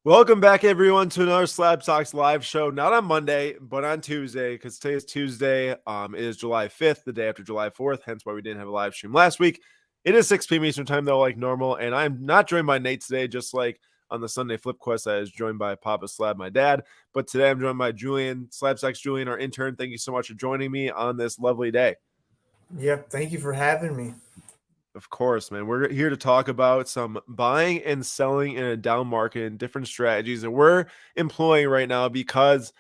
Welcome back, everyone, to another SlabStox live show. Not on Monday, but on Tuesday, because today is Tuesday. It is July 5th, the day after July 4th, hence why we didn't have a live stream last week. It is 6 p.m. Eastern time, though, like normal, and I'm not joined by Nate today, just like on the Sunday Flip Quest. I was joined by Papa Slab, my dad, but today I'm joined by Julian, SlabStox Julian, our intern. Thank you so much for joining me on this lovely day. Yep, thank you for having me. Of course, man. We're here to talk about some buying and selling in a down market and different strategies that we're employing right now, because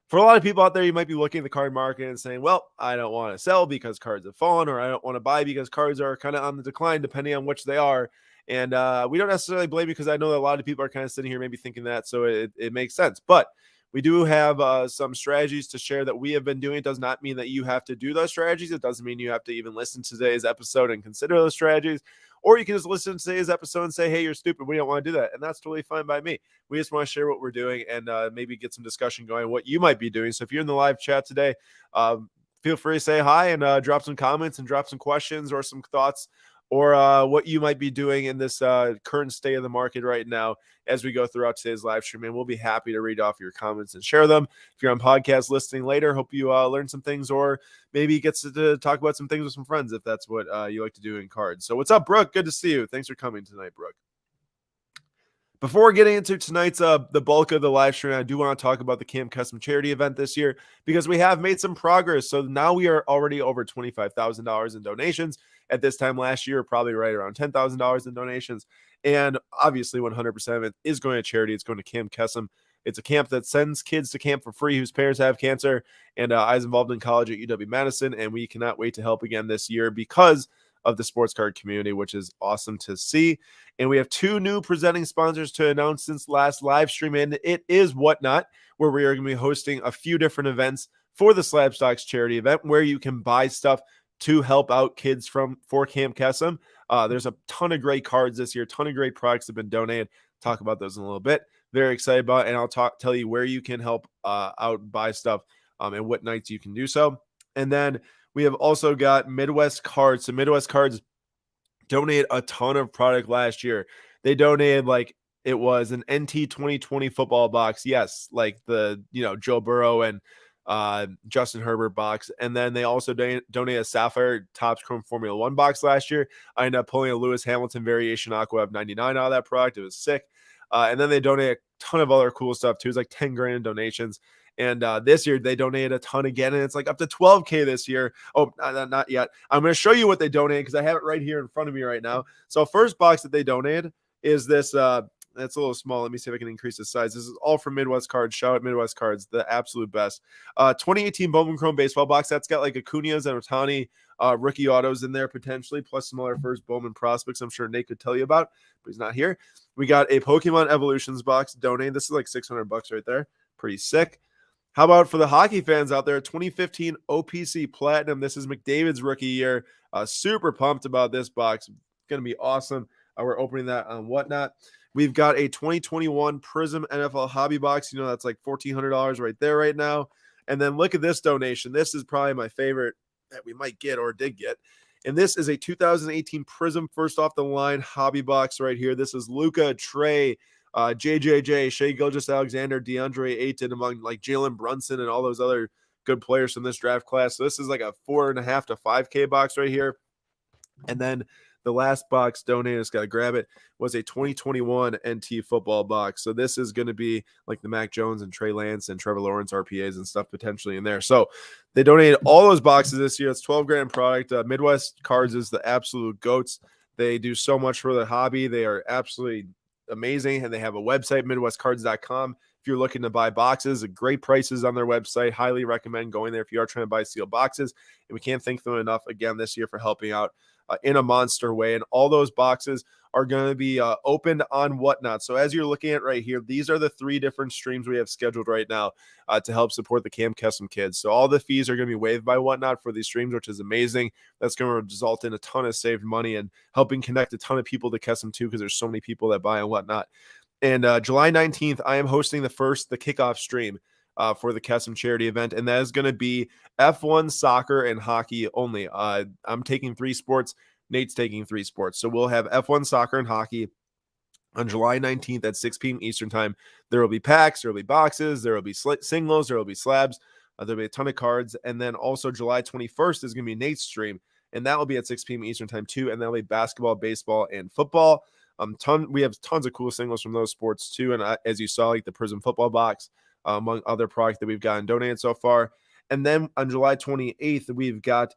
for a lot of people out there, you might be looking at the card market and saying, well, I don't want to sell because cards have fallen, or I don't want to buy because cards are kind of on the decline, depending on which they are. And we don't necessarily blame you, because I know that a lot of people are kind of sitting here maybe thinking that, so it makes sense. But we do have some strategies to share that we have been doing. It does not mean that you have to do those strategies. It doesn't mean you have to even listen to today's episode and consider those strategies. Or you can just listen to today's episode and say, hey, you're stupid. We don't want to do that. And that's totally fine by me. We just want to share what we're doing and maybe get some discussion going, what you might be doing. So if you're in the live chat today, feel free to say hi and drop some comments and drop some questions or some thoughts, or what you might be doing in this current state of the market right now as we go throughout today's live stream. And we'll be happy to read off your comments and share them. If you're on podcast listening later, hope you learn some things, or maybe gets to talk about some things with some friends if that's what you like to do in cards. So what's up, Brooke? Good to see you. Thanks for coming tonight, Brooke. Before we're getting into tonight's the bulk of the live stream, I do want to talk about the Kesem Charity event this year, because we have made some progress. So now we are already over $25,000 in donations. At this time last year, probably right around $10,000 in donations. And obviously 100% of it is going to charity. It's going to Camp Kesem. It's a camp that sends kids to camp for free whose parents have cancer. And I was involved in college at UW-Madison, and we cannot wait to help again this year because of the sports card community, which is awesome to see. And we have two new presenting sponsors to announce since last live stream, and it is Whatnot, where we are going to be hosting a few different events for the SlabStox Charity event, where you can buy stuff to help out kids for Camp Kesem. There's a ton of great cards this year, ton of great products have been donated. Talk about those in a little bit. Very excited about it, and I'll tell you where you can help out buy stuff and what nights you can do so. And then we have also got Midwest Cards. So Midwest Cards donated a ton of product last year. They donated, like, it was an NT 2020 football box. Yes, like the Joe Burrow and Justin Herbert box. And then they also donated a Sapphire Topps Chrome Formula One box last year. I ended up pulling a Lewis Hamilton Variation Aqua of 99 out of that product. It was sick. And then they donated a ton of other cool stuff too. It's like 10 grand in donations. And this year they donated a ton again, and it's like up to 12K this year. Oh, not yet. I'm going to show you what they donated, because I have it right here in front of me right now. So first box that they donated is this. That's a little small. Let me see if I can increase the size. This is all from Midwest Cards. Shout out Midwest Cards, the absolute best. 2018 Bowman Chrome baseball box. That's got like Acuna's and Ohtani rookie autos in there potentially, plus some other first Bowman prospects I'm sure Nate could tell you about, but he's not here. We got a Pokemon Evolutions box donated. This is like $600 right there. Pretty sick. How about for the hockey fans out there, 2015 OPC Platinum. This is McDavid's rookie year. Super pumped about this box. It's going to be awesome. We're opening that on Whatnot. We've got a 2021 Prism NFL Hobby Box. That's like $1,400 right there right now. And then look at this donation. This is probably my favorite that we might get or did get. And this is a 2018 Prism First Off the Line Hobby Box right here. This is Luka, Trey, JJJ, Shea Gilgeous-Alexander, DeAndre Ayton, among like Jalen Brunson and all those other good players from this draft class. So this is like a 4.5 to 5K box right here. And then the last box donated, just got to grab it, was a 2021 NT football box. So this is going to be like the Mac Jones and Trey Lance and Trevor Lawrence RPAs and stuff potentially in there. So they donated all those boxes this year. It's 12 grand product. Midwest Cards is the absolute goats. They do so much for the hobby. They are absolutely amazing, and they have a website, midwestcards.com. If you're looking to buy boxes, great prices on their website. Highly recommend going there if you are trying to buy sealed boxes. And we can't thank them enough again this year for helping out in a monster way. And all those boxes are going to be opened on Whatnot. So as you're looking at right here, these are the 3 different streams we have scheduled right now to help support the Camp Kesem kids. So all the fees are going to be waived by Whatnot for these streams, which is amazing. That's going to result in a ton of saved money and helping connect a ton of people to Kesem too, because there's so many people that buy on Whatnot. And July 19th, I am hosting the kickoff stream for the Kesem charity event, and that is going to be F1, soccer, and hockey only. I'm taking 3 sports. Nate's taking 3 sports. So we'll have F1, soccer, and hockey. On July 19th at 6 p.m. Eastern time, there will be packs, there will be boxes, there will be singles, there will be slabs, there'll be a ton of cards. And then also July 21st is going to be Nate's stream, and that will be at 6 p.m. Eastern time too. And that'll be basketball, baseball, and football. We have tons of cool singles from those sports too. And as you saw, like the Prism football box, among other products that we've gotten donated so far. And then on July 28th, we've got,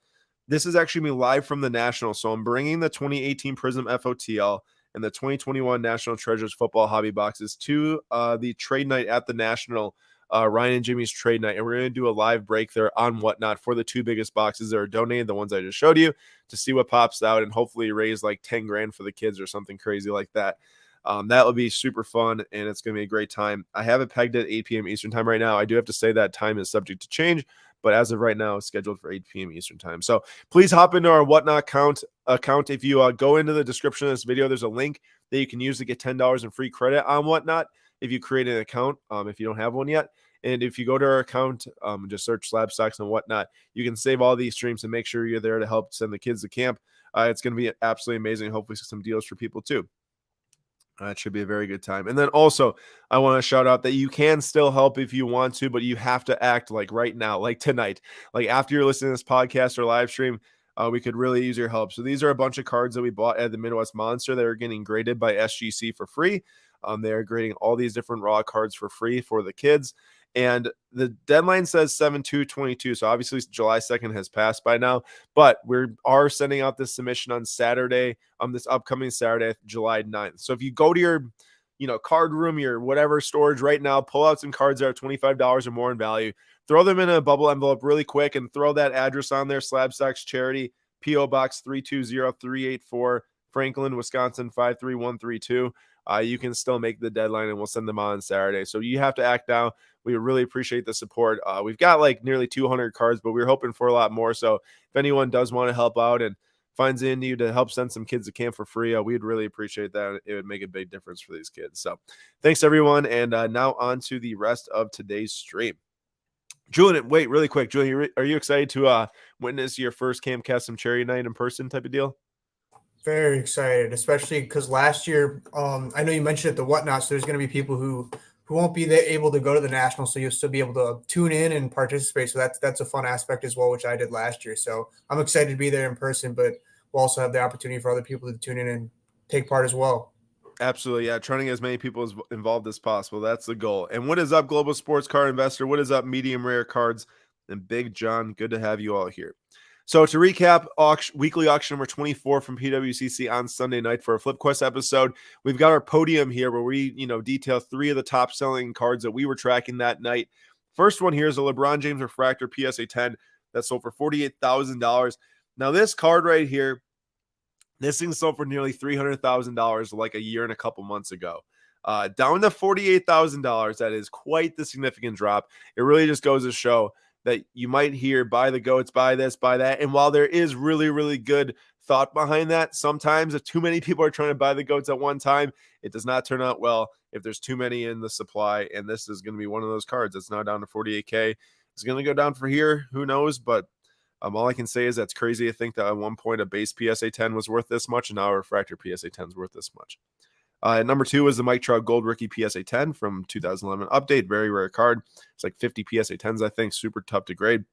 this is actually me live from the National. So I'm bringing the 2018 Prism FOTL and the 2021 National Treasures football hobby boxes to the trade night at the National, Ryan and Jimmy's trade night. And we're going to do a live break there on Whatnot for the two biggest boxes that are donated, the ones I just showed you, to see what pops out and hopefully raise like 10 grand for the kids or something crazy like that. That will be super fun, and it's going to be a great time. I have it pegged at 8 p.m. Eastern time right now. I do have to say that time is subject to change, but as of right now, it's scheduled for 8 p.m. Eastern time. So please hop into our Whatnot account. If you go into the description of this video, there's a link that you can use to get $10 in free credit on Whatnot if you create an account, if you don't have one yet. And if you go to our account, just search SlabStox and Whatnot, you can save all these streams and make sure you're there to help send the kids to camp. It's going to be absolutely amazing. Hopefully some deals for people too. It should be a very good time. And then also, I want to shout out that you can still help if you want to, but you have to act like right now, like tonight, like after you're listening to this podcast or live stream. We could really use your help. So these are a bunch of cards that we bought at the Midwest Monster that are getting graded by SGC for free. They're grading all these different raw cards for free for the kids. And the deadline says 7/2/22. So obviously July 2nd has passed by now, but we are sending out this submission on Saturday, this upcoming Saturday, July 9th. So if you go to your, card room, your whatever storage right now, pull out some cards that are $25 or more in value, throw them in a bubble envelope really quick and throw that address on there, SlabStox Charity, P.O. Box 320384, Franklin, Wisconsin 53132. You can still make the deadline and we'll send them on Saturday. So you have to act now. We really appreciate the support. We've got like nearly 200 cards, but we're hoping for a lot more. So if anyone does want to help out and finds in you to help send some kids to camp for free, we'd really appreciate that. It would make a big difference for these kids. So thanks everyone. And now on to the rest of today's stream. Julian, wait, really quick. Julian, are you excited to witness your first Camp Kesem charity night in person type of deal? Very excited, especially because last year, I know you mentioned it, the Whatnot, so there's going to be people who won't be able to go to the National, so you'll still be able to tune in and participate. So that's a fun aspect as well, which I did last year. So I'm excited to be there in person, but we'll also have the opportunity for other people to tune in and take part as well. Absolutely. Yeah. Trying to get as many people involved as possible. That's the goal. And what is up, Global Sports Card Investor? What is up, Medium Rare Cards? And Big John, good to have you all here. So to recap, weekly auction number 24 from PWCC on Sunday night for a FlipQuest episode. We've got our podium here where we, detail 3 of the top selling cards that we were tracking that night. First one here is a LeBron James Refractor PSA 10 that sold for $48,000. Now this card right here, this thing sold for nearly $300,000 like a year and a couple months ago. Down to $48,000. That is quite the significant drop. It really just goes to show that you might hear buy the goats, buy this, buy that. And while there is really, really good thought behind that, sometimes if too many people are trying to buy the goats at one time, it does not turn out well if there's too many in the supply. And this is going to be one of those cards that's now down to 48K. It's going to go down for here. Who knows? But all I can say is that's crazy to think that at one point a base PSA 10 was worth this much, and now a refractor PSA 10 is worth this much. Number 2 is the Mike Trout Gold Rookie PSA 10 from 2011 update. Very rare card. It's like 50 PSA 10s, I think. Super tough to grade.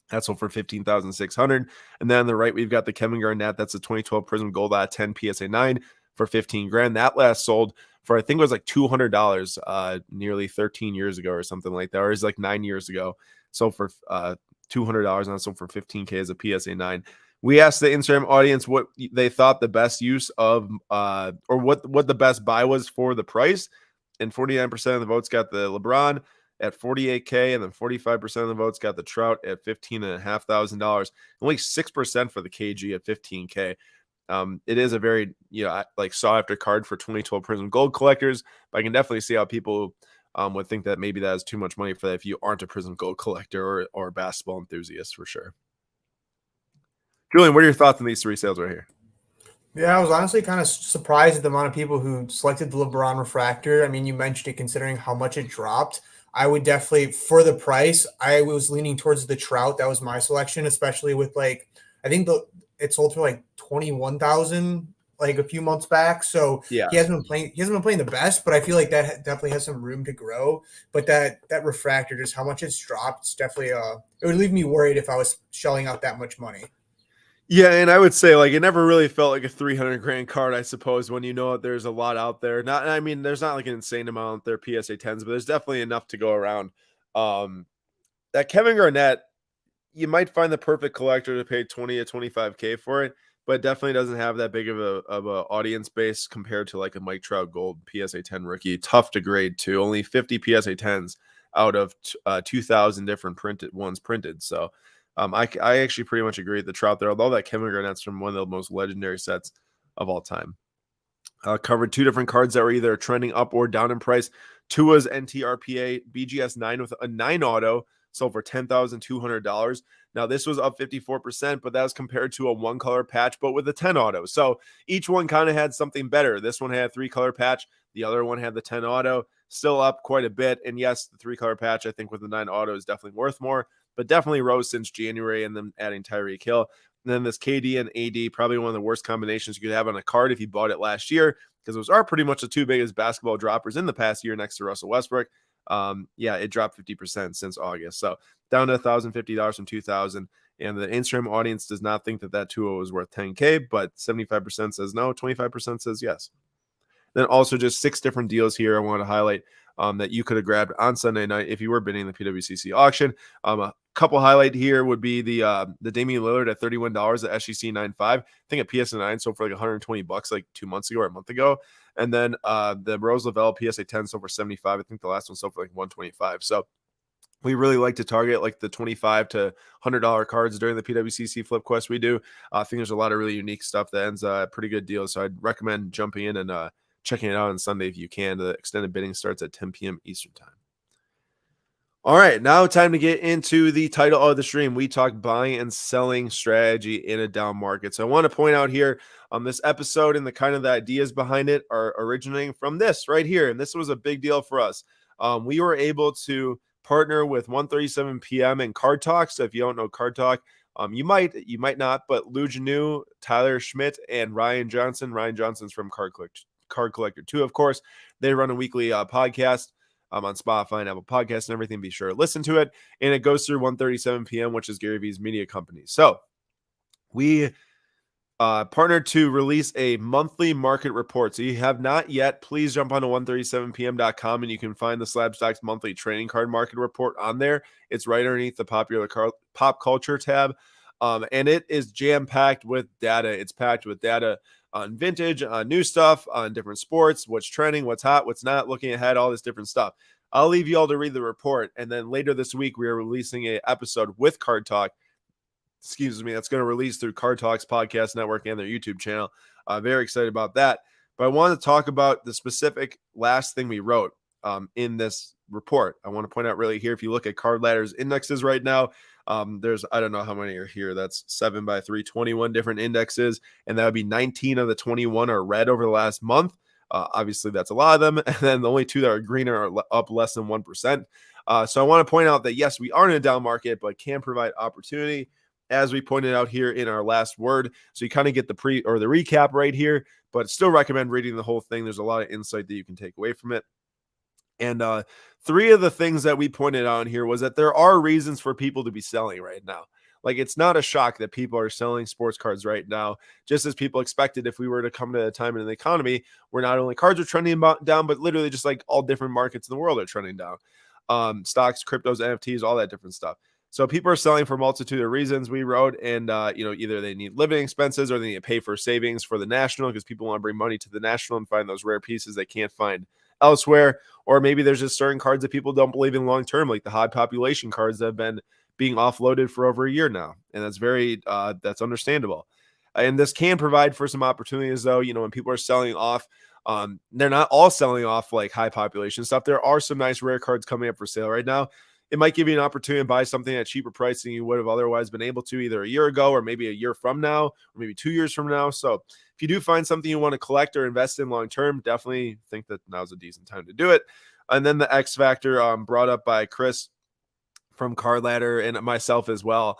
That's sold for $15,600. And then on the right, we've got the Kevin Garnett. That's a 2012 Prism Gold 10 PSA 9 for $15,000. That last sold for, I think it was like $200 nearly 13 years ago or something like that. Or it was like 9 years ago. Sold for $200 and sold for $15K as a PSA 9. We asked the Instagram audience what they thought the best use of or what the best buy was for the price. And 49% of the votes got the LeBron at $48K, and then 45% of the votes got the Trout at $15,500. Only 6% for the KG at $15K. It is a very, sought after card for 2012 Prism Gold collectors, but I can definitely see how people would think that maybe that is too much money for that if you aren't a Prism Gold collector or a basketball enthusiast for sure. Julian, what are your thoughts on these 3 sales right here? Yeah, I was honestly kind of surprised at the amount of people who selected the LeBron Refractor. I mean, you mentioned it considering how much it dropped. I would definitely, for the price, I was leaning towards the Trout. That was my selection, especially with I think it sold for like 21,000 like a few months back. So Yeah. he hasn't been playing. He hasn't been playing the best, but I feel like that definitely has some room to grow. But that refractor, just how much it's dropped, it's definitely it would leave me worried if I was shelling out that much money. Yeah, and I would say like it never really felt like a 300 grand card, I suppose, when you know that there's a lot out there. Not, I mean, there's not like an insane amount there PSA 10s, but there's definitely enough to go around. Um, that Kevin Garnett, you might find the perfect collector to pay 20 to 25K for it, but definitely doesn't have that big of a audience base compared to like a Mike Trout Gold PSA 10 rookie. Tough to grade too. Only 50 PSA 10s out of 2,000 different printed ones printed. So I actually pretty much agree with the Trout there, although that Kevin Garnett's from one of the most legendary sets of all time. Covered two different cards that were either trending up or down in price. Tua's NTRPA BGS 9 with a 9 auto sold for $10,200. Now, this was up 54%, but that was compared to a 1-color patch, but with a 10 auto. So each one kind of had something better. This one had a 3-color patch. The other one had the 10 auto, still up quite a bit. And yes, the 3-color patch, I think with the 9 auto is definitely worth more, but definitely rose since January and then adding Tyreek Hill. And then this KD and AD, probably one of the worst combinations you could have on a card if you bought it last year, because those are pretty much the two biggest basketball droppers in the past year next to Russell Westbrook. Yeah, it dropped 50% since August. So down to $1,050 from 2,000. And the Instagram audience does not think that that 2 is worth 10K, but 75% says no, 25% says yes. Then also just 6 different deals here I want to highlight that you could have grabbed on Sunday night if you were bidding the PWCC auction. A couple highlight here would be the Damian Lillard at $31 at SGC 9.5. I think at PSA9 sold for like $120 like 2 months ago or a month ago. And then the Rose Lavelle PSA 10 sold for 75. I think the last one sold for like 125. So we really like to target like the $25 to $100 cards during the PWCC Flip Quest we do. I think there's a lot of really unique stuff that ends pretty good deals. So I'd recommend jumping in and checking it out on Sunday if you can. The extended bidding starts at 10 p.m. Eastern time. All right, now time to get into the title of the stream. We talk buying and selling strategy in a down market. So I want to point out here on this episode and the kind of the ideas behind it are originating from this right here. And this was a big deal for us. We were able to partner with 1:37 p.m. and Card Talk. So if you don't know Card Talk, you might not, but Lou Janu, Tyler Schmidt, and Ryan Johnson. Ryan Johnson's from Card Collector 2, of course. They run a weekly podcast on Spotify and Apple Podcasts and everything. Be sure to listen to it. And it goes through 1:37 p.m., which is Gary Vee's media company. So we partnered to release a monthly market report. So you have not yet, please jump on to 137pm.com and you can find the SlabStox monthly trading card market report on there. It's right underneath the popular pop culture tab. And it is jam-packed with data. It's packed with data on vintage, on new stuff, on different sports, what's trending, what's hot, what's not, looking ahead, all this different stuff. I'll leave you all to read the report. And then later this week, we are releasing an episode with Card Talk. That's going to release through Card Talk's podcast network and their YouTube channel. Very excited about that. But I want to talk about the specific last thing we wrote in this report. I want to point out really here, if you look at Card Ladder's indexes right now, there's, I don't know how many are here. That's 7 by 3, 21 different indexes. And that would be 19 of the 21 are red over the last month. Obviously, that's a lot of them. And then the only 2 that are green are up less than 1%. So I want to point out that, yes, we are in a down market, but can provide opportunity, as we pointed out here in our last word. So you kind of get the the recap right here, but still recommend reading the whole thing. There's a lot of insight that you can take away from it. And 3 of the things that we pointed out here was that there are reasons for people to be selling right now. Like, it's not a shock that people are selling sports cards right now, just as people expected if we were to come to a time in the economy where not only cards are trending down, but literally just like all different markets in the world are trending down. Stocks, cryptos, NFTs, all that different stuff. So people are selling for a multitude of reasons, we wrote, and either they need living expenses or they need to pay for savings for the national because people want to bring money to the national and find those rare pieces they can't find elsewhere. Or maybe there's just certain cards that people don't believe in long term, like the high population cards that have been being offloaded for over a year now, and that's understandable. And this can provide for some opportunities, though. When people are selling off, they're not all selling off like high population stuff. There are some nice rare cards coming up for sale right now. It might give you an opportunity to buy something at cheaper price than you would have otherwise been able to either a year ago or maybe a year from now or maybe 2 years from now. So if you do find something you want to collect or invest in long term, definitely think that now's a decent time to do it. And then the X factor brought up by Chris from Card Ladder and myself as well,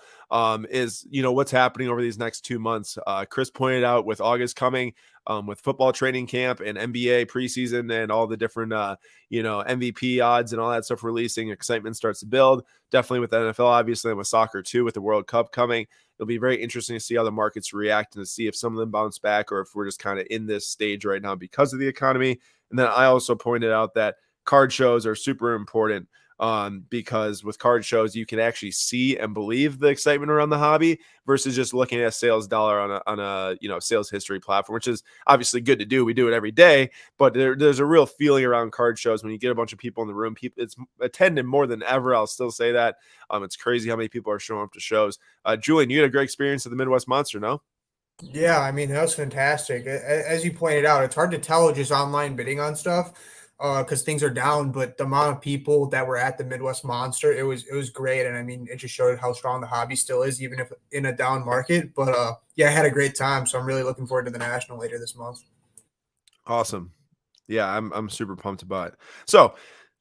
is, what's happening over these next 2 months. Chris pointed out with August coming, with football training camp and NBA preseason and all the different, MVP odds and all that stuff releasing, excitement starts to build. Definitely with the NFL, obviously, and with soccer too, with the World Cup coming. It'll be very interesting to see how the markets react and to see if some of them bounce back or if we're just kind of in this stage right now because of the economy. And then I also pointed out that card shows are super important, because with card shows, you can actually see and believe the excitement around the hobby versus just looking at a sales dollar on a sales history platform, which is obviously good to do. We do it every day, but there's a real feeling around card shows when you get a bunch of people in the room. It's attended more than ever. I'll still say that. It's crazy how many people are showing up to shows. Julian, you had a great experience at the Midwest Monster, no? Yeah, I mean, that was fantastic. As you pointed out, it's hard to tell just online bidding on stuff because things are down, but the amount of people that were at the Midwest Monster, it was great. And I mean, it just showed how strong the hobby still is, even if in a down market. But yeah, I had a great time. So I'm really looking forward to the National later this month. Awesome. Yeah, I'm super pumped about it. So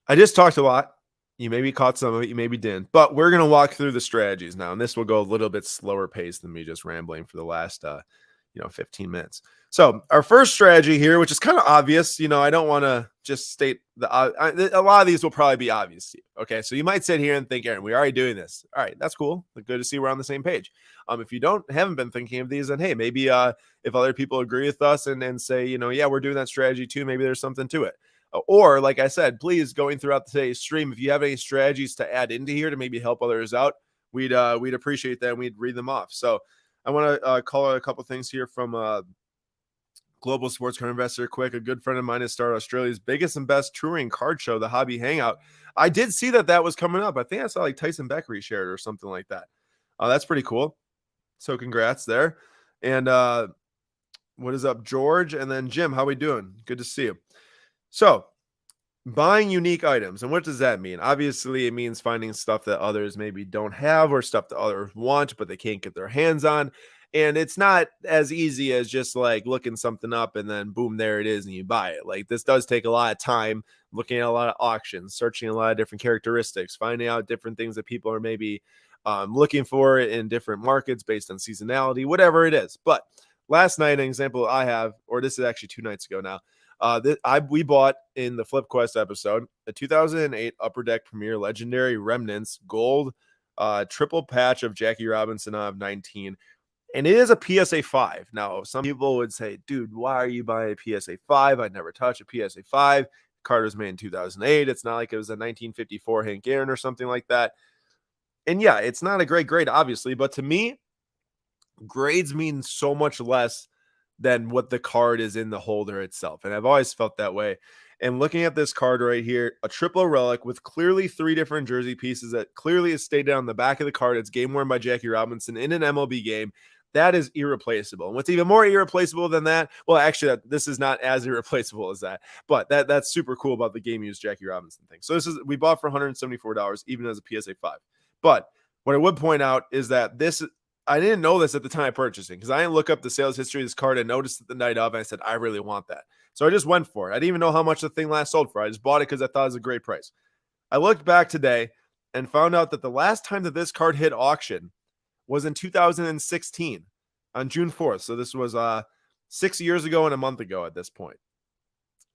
I just talked a lot. You maybe caught some of it, you maybe didn't, but we're going to walk through the strategies now. And this will go a little bit slower pace than me just rambling for the last, 15 minutes. So our first strategy here, which is kind of obvious, I don't want to just state a lot of these will probably be obvious to you. Okay. So you might sit here and think, Aaron, we're already doing this. All right. That's cool. Good to see we're on the same page. If you haven't been thinking of these, then hey, maybe, if other people agree with us and say, yeah, we're doing that strategy too, maybe there's something to it. Or like I said, please, going throughout today's stream, if you have any strategies to add into here to maybe help others out, we'd appreciate that and we'd read them off. So I want to call out a couple things here from Global Sports Card Investor quick. A good friend of mine has started Australia's biggest and best touring card show, the Hobby Hangout. I did see that was coming up. I think I saw like Tyson Beck reshared or something like that. That's pretty cool. So congrats there. And what is up, George? And then Jim, how we doing? Good to see you. So buying unique items. And what does that mean? Obviously, it means finding stuff that others maybe don't have or stuff that others want, but they can't get their hands on. And it's not as easy as just like looking something up and then boom, there it is and you buy it. Like this does take a lot of time, looking at a lot of auctions, searching a lot of different characteristics, finding out different things that people are maybe looking for in different markets based on seasonality, whatever it is. But last night, an example I have, or this is actually 2 nights ago now, we bought in the Flip Quest episode a 2008 Upper Deck Premier Legendary Remnants Gold triple patch of Jackie Robinson of 19. And it is a PSA 5. Now, some people would say, dude, why are you buying a PSA 5? I'd never touch a PSA 5. Card was made in 2008. It's not like it was a 1954 Hank Aaron or something like that. And yeah, it's not a great grade, obviously. But to me, grades mean so much less than what the card is in the holder itself. And I've always felt that way. And looking at this card right here, a triple relic with clearly 3 different jersey pieces that clearly is stated on the back of the card. It's game worn by Jackie Robinson in an MLB game. That is irreplaceable. And what's even more irreplaceable than that, well, actually, this is not as irreplaceable as that, but that's super cool about the game used Jackie Robinson thing. So we bought for $174, even as a PSA 5. But what I would point out is that I didn't know this at the time of purchasing because I didn't look up the sales history of this card and noticed it the night of. And I said, I really want that. So I just went for it. I didn't even know how much the thing last sold for. I just bought it because I thought it was a great price. I looked back today and found out that the last time that this card hit auction was in 2016 on June 4th. So this was 6 years ago and a month ago at this point.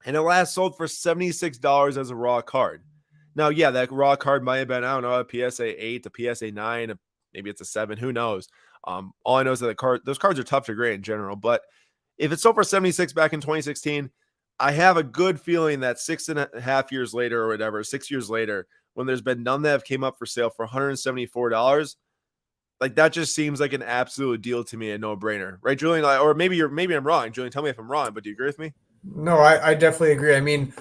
And it last sold for $76 as a raw card. Now, yeah, that raw card might have been, I don't know, a PSA 8, a PSA 9, maybe it's a 7, who knows? All I know is that those cards are tough to grade in general. But if it sold for 76 back in 2016, I have a good feeling that 6.5 years later or whatever, 6 years later, when there's been none that have came up for sale for $174, like that just seems like an absolute deal to me, a no-brainer, right, Julian? Or maybe I'm wrong. Julian, tell me if I'm wrong, but do you agree with me? No, I definitely agree. I mean,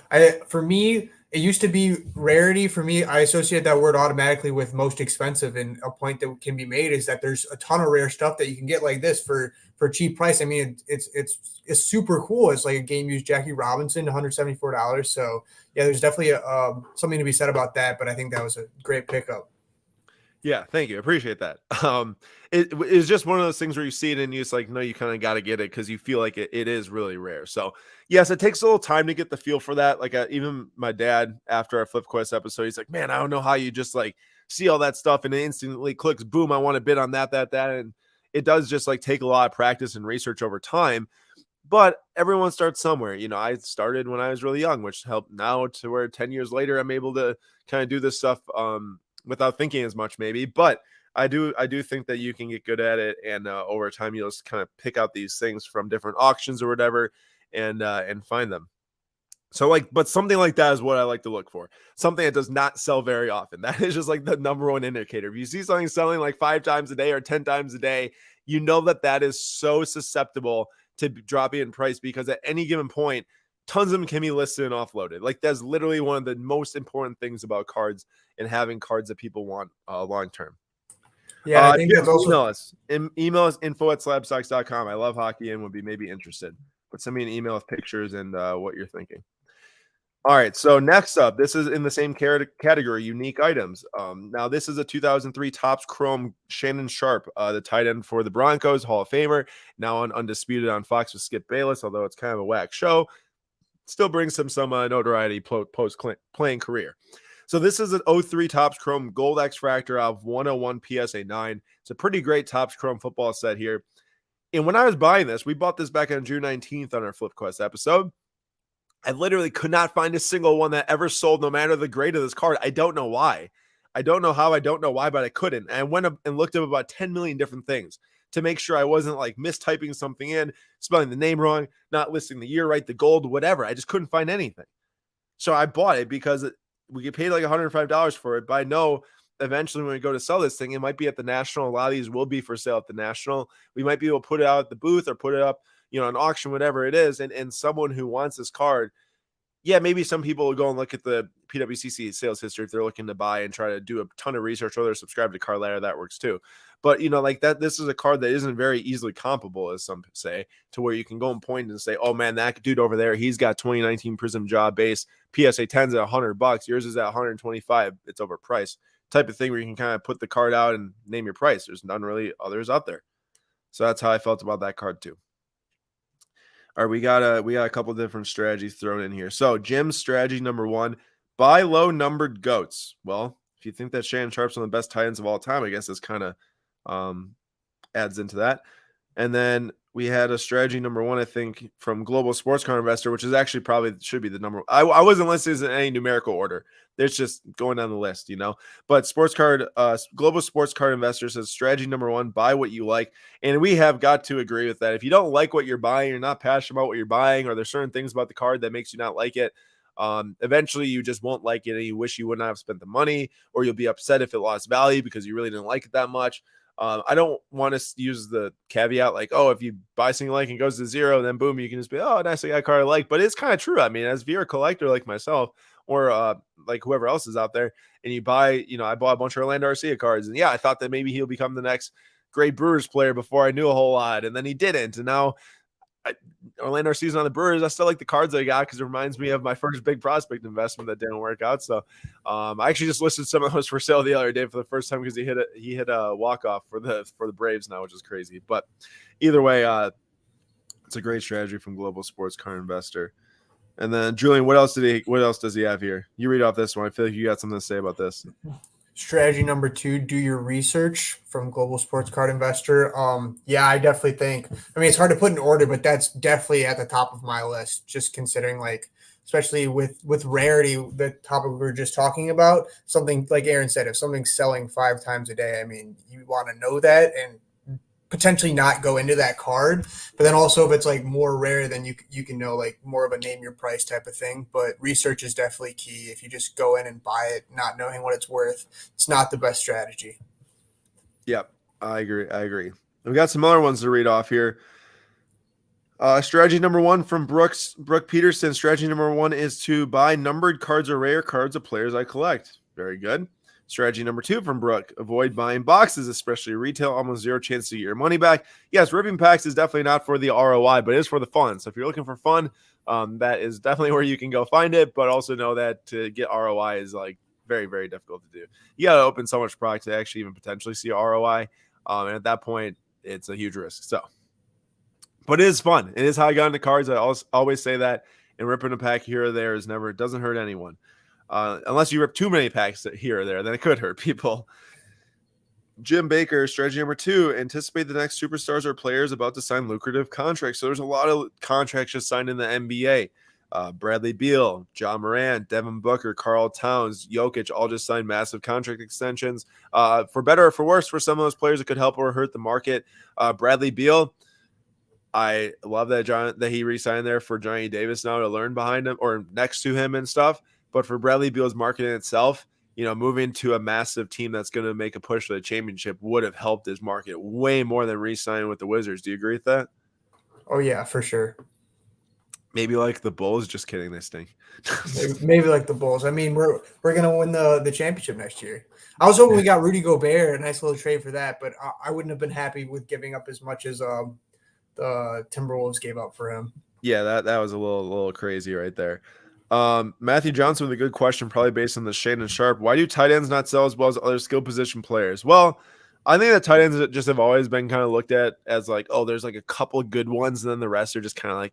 for me, it used to be rarity. For me, I associate that word automatically with most expensive. And a point that can be made is that there's a ton of rare stuff that you can get like this for cheap price. I mean, it's super cool. It's like a game used Jackie Robinson, $174. So yeah, there's definitely something to be said about that. But I think that was a great pickup. Yeah, thank you. I appreciate that. It is just one of those things where you see it and you just like, no, you kind of got to get it because you feel like it is really rare. So yes, it takes a little time to get the feel for that. Like even my dad, after our Flip Quest episode, he's like, man, I don't know how you just like see all that stuff and it instantly clicks, boom, I want to bid on that. And it does just like take a lot of practice and research over time. But everyone starts somewhere. I started when I was really young, which helped now to where 10 years later, I'm able to kind of do this stuff without thinking as much maybe. But I do think that you can get good at it. And over time, you'll just kind of pick out these things from different auctions or whatever and find them. So but something like that is what I like to look for. Something that does not sell very often. That is just like the number one indicator. If you see something selling like 5 times a day or 10 times a day, you know that is so susceptible to dropping in price, because at any given point, tons of them can be listed and offloaded. Like that's literally one of the most important things about cards and having cards that people want long term. Yeah, I think that's also email us info@slabstox.com. I love hockey and would be maybe interested. But send me an email with pictures and what you're thinking. All right, so next up, this is in the same category, unique items. Now, this is a 2003 Topps Chrome Shannon Sharpe, the tight end for the Broncos, Hall of Famer, now on Undisputed on Fox with Skip Bayless, although it's kind of a whack show. Still brings him some notoriety post-playing career. So this is an 03 Topps Chrome Gold X-Fractor of 101 PSA 9. It's a pretty great Topps Chrome football set here. And when I was buying this, we bought this back on June 19th on our FlipQuest episode. I literally could not find a single one that ever sold, no matter the grade of this card. I don't know why. I don't know how. I don't know why, but I couldn't. And I went up and looked up about 10 million different things to make sure I wasn't like mistyping something in, spelling the name wrong, not listing the year right, the gold, whatever. I just couldn't find anything. So I bought it because we get paid like $105 for it. But I know eventually when we go to sell this thing, it might be at the National. A lot of these will be for sale at the National. We might be able to put it out at the booth or put it up, an auction, whatever it is. And someone who wants this card, yeah, maybe some people will go and look at the PWCC sales history if they're looking to buy and try to do a ton of research, or they're subscribed to Card Ladder. That works too. But, like that, this is a card that isn't very easily comparable, as some say, to where you can go and point and say, oh man, that dude over there, he's got 2019 Prism Jaw base, PSA 10's at $100. Yours is at 125. It's overpriced. Type of thing where you can kind of put the card out and name your price. There's none really others out there. So that's how I felt about that card too. All right, we got a couple different strategies thrown in here. So Jim's strategy number 1, buy low numbered goats. Well, if you think that Shannon Sharpe's one of the best tight ends of all time, I guess this kind of adds into that. And then we had a strategy number 1, I think, from Global Sports Card Investor, which is actually probably should be the number. I wasn't listed in any numerical order. There's just going down the list, But Global Sports Card Investor says strategy number 1, buy what you like. And we have got to agree with that. If you don't like what you're buying, you're not passionate about what you're buying, or there's certain things about the card that makes you not like it, eventually you just won't like it and you wish you would not have spent the money, or you'll be upset if it lost value because you really didn't like it that much. I don't want to use the caveat like, oh, if you buy something you like and it goes to 0, then boom, you can just be, oh, nice, I got a card I like. But it's kind of true. I mean, as if you're a collector like myself, or like whoever else is out there, and you buy, I bought a bunch of Orlando Arcia cards, and yeah, I thought that maybe he'll become the next great Brewers player before I knew a whole lot, and then he didn't. And now Orlando Arcia's on the Brewers. I still like the cards I got because it reminds me of my first big prospect investment that didn't work out. So I actually just listed some of those for sale the other day for the first time because he hit a walk-off for the Braves now, which is crazy. But either way, it's a great strategy from Global Sports Card Investor. And then Julian, what else does he have here? You read off this one. I feel like you got something to say about this. Strategy number 2, do your research, from Global Sports Card Investor. Yeah, I definitely think, it's hard to put in order, but that's definitely at the top of my list, just considering, like, especially with rarity, the topic we were just talking about, something like Aaron said, if something's selling 5 times a day, you want to know that and potentially not go into that card. But then also if it's like more rare, then you can know, like, more of a name your price type of thing. But research is definitely key. If you just go in and buy it not knowing what it's worth, it's not the best strategy. Yep, I agree. We got some other ones to read off here. Strategy number 1 from Brooke Peterson. Strategy number 1 is to buy numbered cards or rare cards of players I collect. Very good. Strategy number 2 from Brooke, avoid buying boxes, especially retail, almost 0 chance to get your money back. Yes, ripping packs is definitely not for the ROI, but it is for the fun. So if you're looking for fun, that is definitely where you can go find it, but also know that to get ROI is like very, very difficult to do. You got to open so much product to actually even potentially see ROI. And at that point, it's a huge risk. So, but it is fun. It is how I got into cards. I always say that, and ripping a pack here or there doesn't hurt anyone. Unless you rip too many packs here or there, then it could hurt people. Jim Baker, strategy number 2, anticipate the next superstars or players about to sign lucrative contracts. So there's a lot of contracts just signed in the NBA. Bradley Beal, John Morant, Devin Booker, Karl Towns, Jokic all just signed massive contract extensions. For better or for worse, for some of those players, it could help or hurt the market. Bradley Beal, I love that he re-signed there for Johnny Davis now to learn behind him or next to him and stuff. But for Bradley Beal's market in itself, moving to a massive team that's going to make a push for the championship would have helped his market way more than re-signing with the Wizards. Do you agree with that? Oh yeah, for sure. Maybe like the Bulls. Just kidding. They stink. Maybe like the Bulls. I mean, we're gonna win the championship next year. I was hoping we got Rudy Gobert, a nice little trade for that, but I wouldn't have been happy with giving up as much as the Timberwolves gave up for him. Yeah, that was a little crazy right there. Matthew Johnson with a good question, probably based on the Shannon Sharpe. Why do tight ends not sell as well as other skill position players? Well, I think that tight ends just have always been kind of looked at as like, oh, there's like a couple of good ones, and then the rest are just kind of like,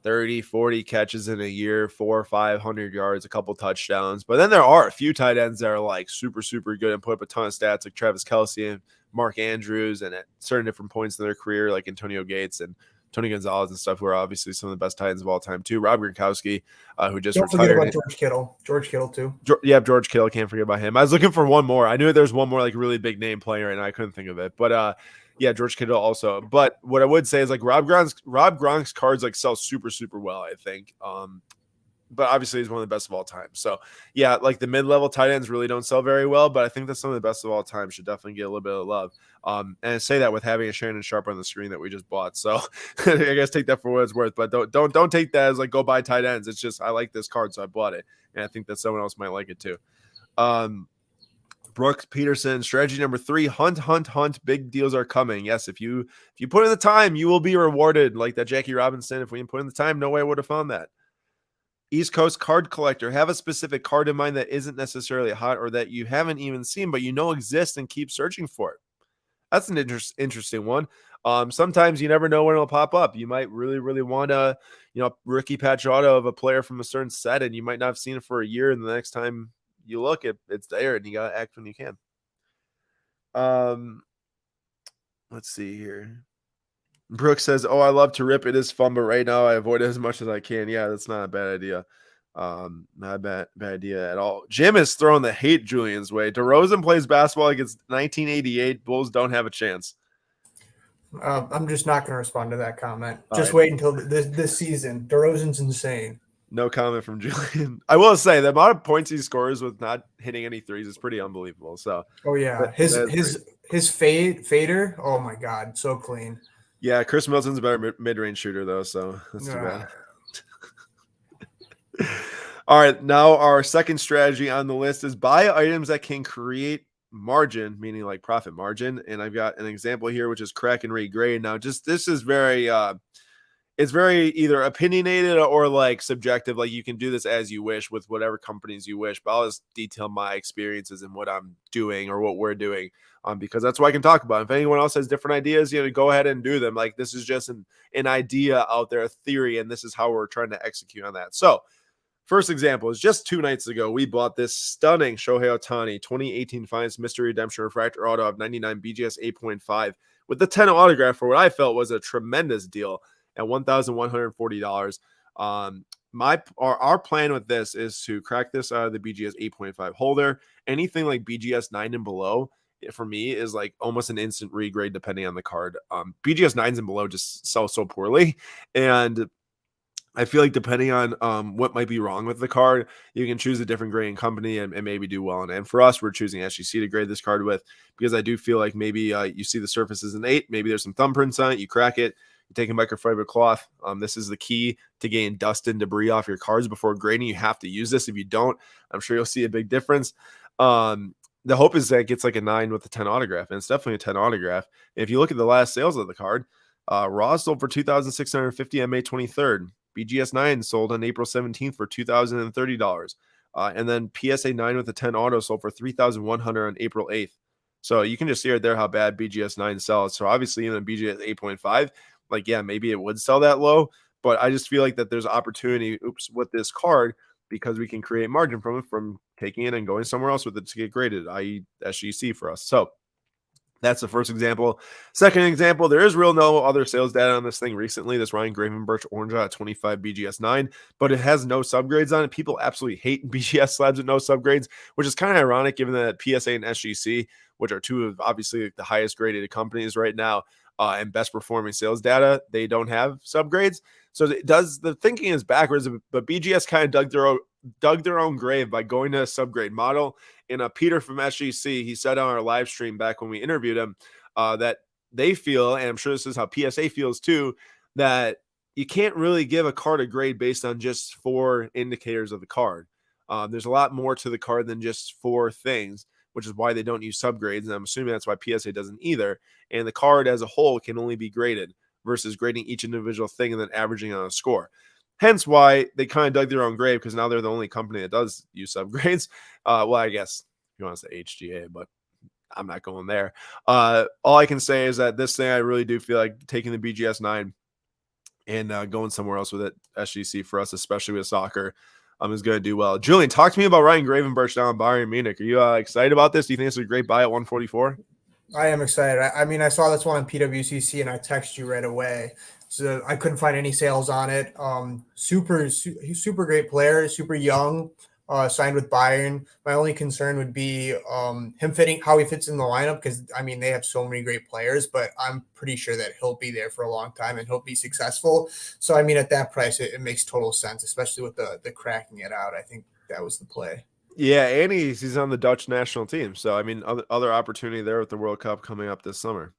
30, 40 catches in a year, 400 or 500 yards, a couple touchdowns. But then there are a few tight ends that are like super, super good and put up a ton of stats, like Travis Kelce and Mark Andrews, and at certain different points in their career, like Antonio Gates and Tony Gonzalez and stuff, who are obviously some of the best tight ends of all time too. Rob Gronkowski, who just Don't retired. Forget about George Kittle. George Kittle too. George Kittle. Can't forget about him. I was looking for one more. I knew there's one more like really big name playing right now. I couldn't think of it, but George Kittle also. But what I would say is like Rob Gronk's cards like sell super, super well, I think. But obviously he's one of the best of all time. So yeah, like the mid-level tight ends really don't sell very well, but I think that some of the best of all time should definitely get a little bit of love. And I say that with having a Shannon Sharpe on the screen that we just bought. So I guess take that for what it's worth, but don't take that as like go buy tight ends. It's just I like this card, so I bought it, and I think that someone else might like it too. Brooks Peterson, strategy number 3, hunt. Big deals are coming. Yes, if you put in the time, you will be rewarded. Like that Jackie Robinson, if we didn't put in the time, no way I would have found that. East Coast card collector, have a specific card in mind that isn't necessarily hot or that you haven't even seen, but exists and keep searching for it. That's an interesting one. Sometimes you never know when it'll pop up. You might really, really want a, rookie patch auto of a player from a certain set, and you might not have seen it for a year, and the next time you look, it's there, and you got to act when you can. Let's see here. Brooks says, "Oh, I love to rip. It is fun, but right now I avoid it as much as I can." Yeah, that's not a bad idea. Not a bad idea at all. Jim is throwing the hate Julian's way. DeRozan plays basketball against 1988. Bulls don't have a chance. I'm just not going to respond to that comment. Just wait until this season. DeRozan's insane. No comment from Julian. I will say the amount of points he scores with not hitting any threes is pretty unbelievable. So, oh yeah, his fader. Oh my God, so clean. Yeah, Chris Middleton's a better mid-range shooter though, so that's too bad. All right, now our second strategy on the list is buy items that can create margin, meaning like profit margin. And I've got an example here, which is crack and regrade. Now, this is very it's very either opinionated or like subjective. Like you can do this as you wish with whatever companies you wish, but I'll just detail my experiences and what I'm doing or what we're doing, because that's what I can talk about. If anyone else has different ideas, go ahead and do them. Like this is just an idea out there, a theory, and this is how we're trying to execute on that. So first example is just 2 nights ago, we bought this stunning Shohei Ohtani 2018 Finest Mystery Redemption Refractor Auto of 99 BGS 8.5 with the 10 autograph for what I felt was a tremendous deal at $1,140. Our plan with this is to crack this out of the BGS 8.5 holder. Anything like BGS 9 and below, for me, is like almost an instant regrade depending on the card. BGS 9s and below just sell so poorly, and I feel like depending on what might be wrong with the card, you can choose a different grading company and maybe do well. And for us, we're choosing SGC to grade this card with, because I do feel like maybe you see the surface is an 8, maybe there's some thumbprints on it, you crack it, you take a microfiber cloth. This is the key to getting dust and debris off your cards before grading. You have to use this. If you don't, I'm sure you'll see a big difference. The hope is that it gets like a 9 with a 10 autograph, and it's definitely a 10 autograph. And if you look at the last sales of the card, Raw sold for $2,650 on May 23rd. BGS 9 sold on April 17th for $2,030. And then PSA 9 with a 10 auto sold for $3,100 on April 8th. So you can just see right there how bad BGS 9 sells. So obviously in the BGS 8.5, like, yeah, maybe it would sell that low, but I just feel like that there's opportunity with this card, because we can create margin from it, from taking it and going somewhere else with it to get graded, i.e. SGC for us. So that's the first example. Second example, there is real no other sales data on this thing recently. This Ryan Gravenberch Orange at 25 BGS9, but it has no subgrades on it. People absolutely hate BGS slabs with no subgrades, which is kind of ironic given that PSA and SGC, which are two of obviously the highest graded companies right now and best performing sales data, they don't have subgrades. So it does, the thinking is backwards, but BGS kind of dug their own grave by going to a subgrade model. And Peter from SGC, he said on our live stream back when we interviewed him that they feel, and I'm sure this is how PSA feels too, that you can't really give a card a grade based on just 4 indicators of the card. There's a lot more to the card than just 4 things, which is why they don't use subgrades. And I'm assuming that's why PSA doesn't either. And the card as a whole can only be graded versus grading each individual thing and then averaging on a score. Hence why they kind of dug their own grave, because now they're the only company that does use subgrades. Well, I guess you want to say HGA, but I'm not going there. All I can say is that this thing, I really do feel like taking the BGS 9 and going somewhere else with it, SGC for us, especially with soccer, is going to do well. Julian, talk to me about Ryan Gravenberch down in Bayern Munich. Are you excited about this? Do you think it's a great buy at 144? I am excited. I mean, I saw this one on PWCC and I texted you right away. So I couldn't find any sales on it. Super great player, super young, signed with Bayern. My only concern would be him fitting, how he fits in the lineup, because I mean, they have so many great players, but I'm pretty sure that he'll be there for a long time and he'll be successful. So, I mean, at that price, it makes total sense, especially with the cracking it out. I think that was the play. Yeah, and he's on the Dutch national team. So, I mean, other opportunity there with the World Cup coming up this summer.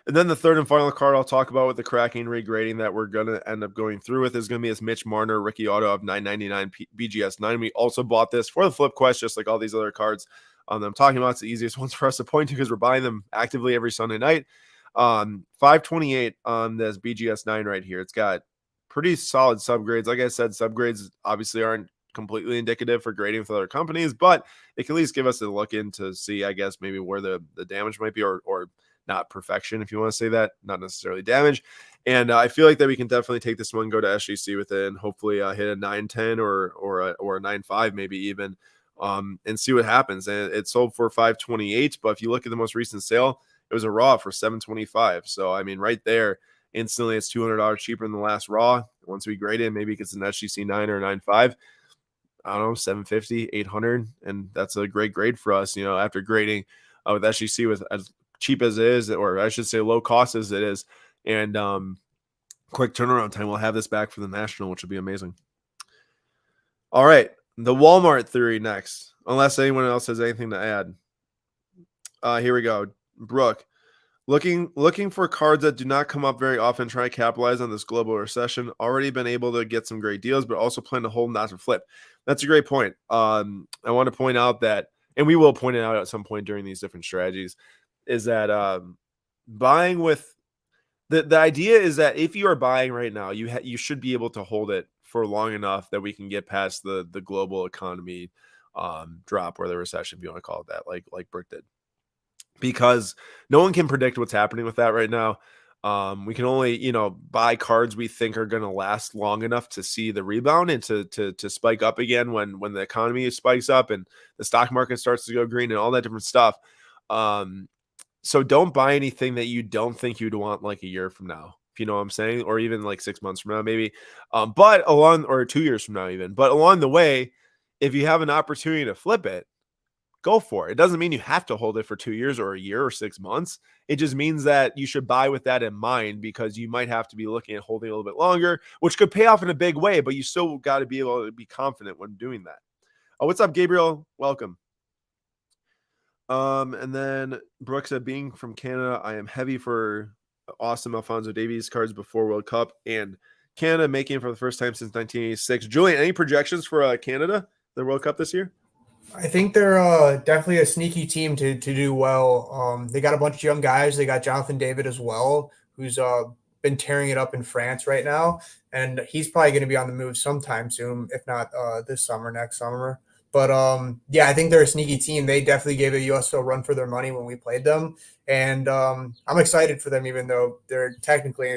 And then the third and final card I'll talk about with the cracking regrading that we're going to end up going through with is going to be this Mitch Marner rookie auto of 999 BGS 9. We also bought this for the flip quest, just like all these other cards I'm talking about. It's the easiest ones for us to point to because we're buying them actively every Sunday night. 528 on this BGS 9 right here. It's got pretty solid subgrades. Like I said, subgrades obviously aren't completely indicative for grading with other companies, but it can at least give us a look in to see, I guess, maybe where the damage might be, or not perfection, if you want to say that, not necessarily damage. And I feel like that we can definitely take this one, go to SGC with it, and hopefully hit a 910 or a 95 maybe even, and see what happens. And it sold for 528, but if you look at the most recent sale, it was a raw for 725. So I mean, right there, instantly it's $200 cheaper than the last raw. Once we grade it, maybe it gets an SGC 9 or 95. I don't know, 750, 800, and that's a great grade for us. You know, after grading with SGC with as cheap as it is, or I should say low cost as it is, and quick turnaround time, we'll have this back for the national, which would be amazing. All right, the Walmart theory next, unless anyone else has anything to add. Here we go. Brooke, looking for cards that do not come up very often, try to capitalize on this global recession. Already been able to get some great deals, but also plan to hold, not to flip. That's a great point. I want to point out that, and we will point it out at some point during these different strategies, is that buying with the idea is that if you are buying right now, you should be able to hold it for long enough that we can get past the global economy drop or the recession, if you want to call it that, like Brick did, because no one can predict what's happening with that right now. We can only, buy cards we think are going to last long enough to see the rebound and to spike up again when the economy spikes up and the stock market starts to go green and all that different stuff. So don't buy anything that you don't think you'd want like a year from now, if you know what I'm saying, or even like 6 months from now, maybe. Or 2 years from now, even. But along the way, if you have an opportunity to flip it, go for it. It doesn't mean you have to hold it for 2 years or a year or 6 months. It just means that you should buy with that in mind, because you might have to be looking at holding a little bit longer, which could pay off in a big way, but you still got to be able to be confident when doing that. What's up, Gabriel? Welcome. And then Brooke said, being from Canada, I am heavy for awesome Alphonso Davies cards before World Cup, and Canada making it for the first time since 1986. Julian, any projections for Canada, the World Cup this year? I think they're definitely a sneaky team to do well. They got a bunch of young guys. They got Jonathan David as well, who's been tearing it up in France right now, and he's probably going to be on the move sometime soon, if not this summer, next summer. But yeah, I think they're a sneaky team. They definitely gave a USO run for their money when we played them, and I'm excited for them, even though they're technically,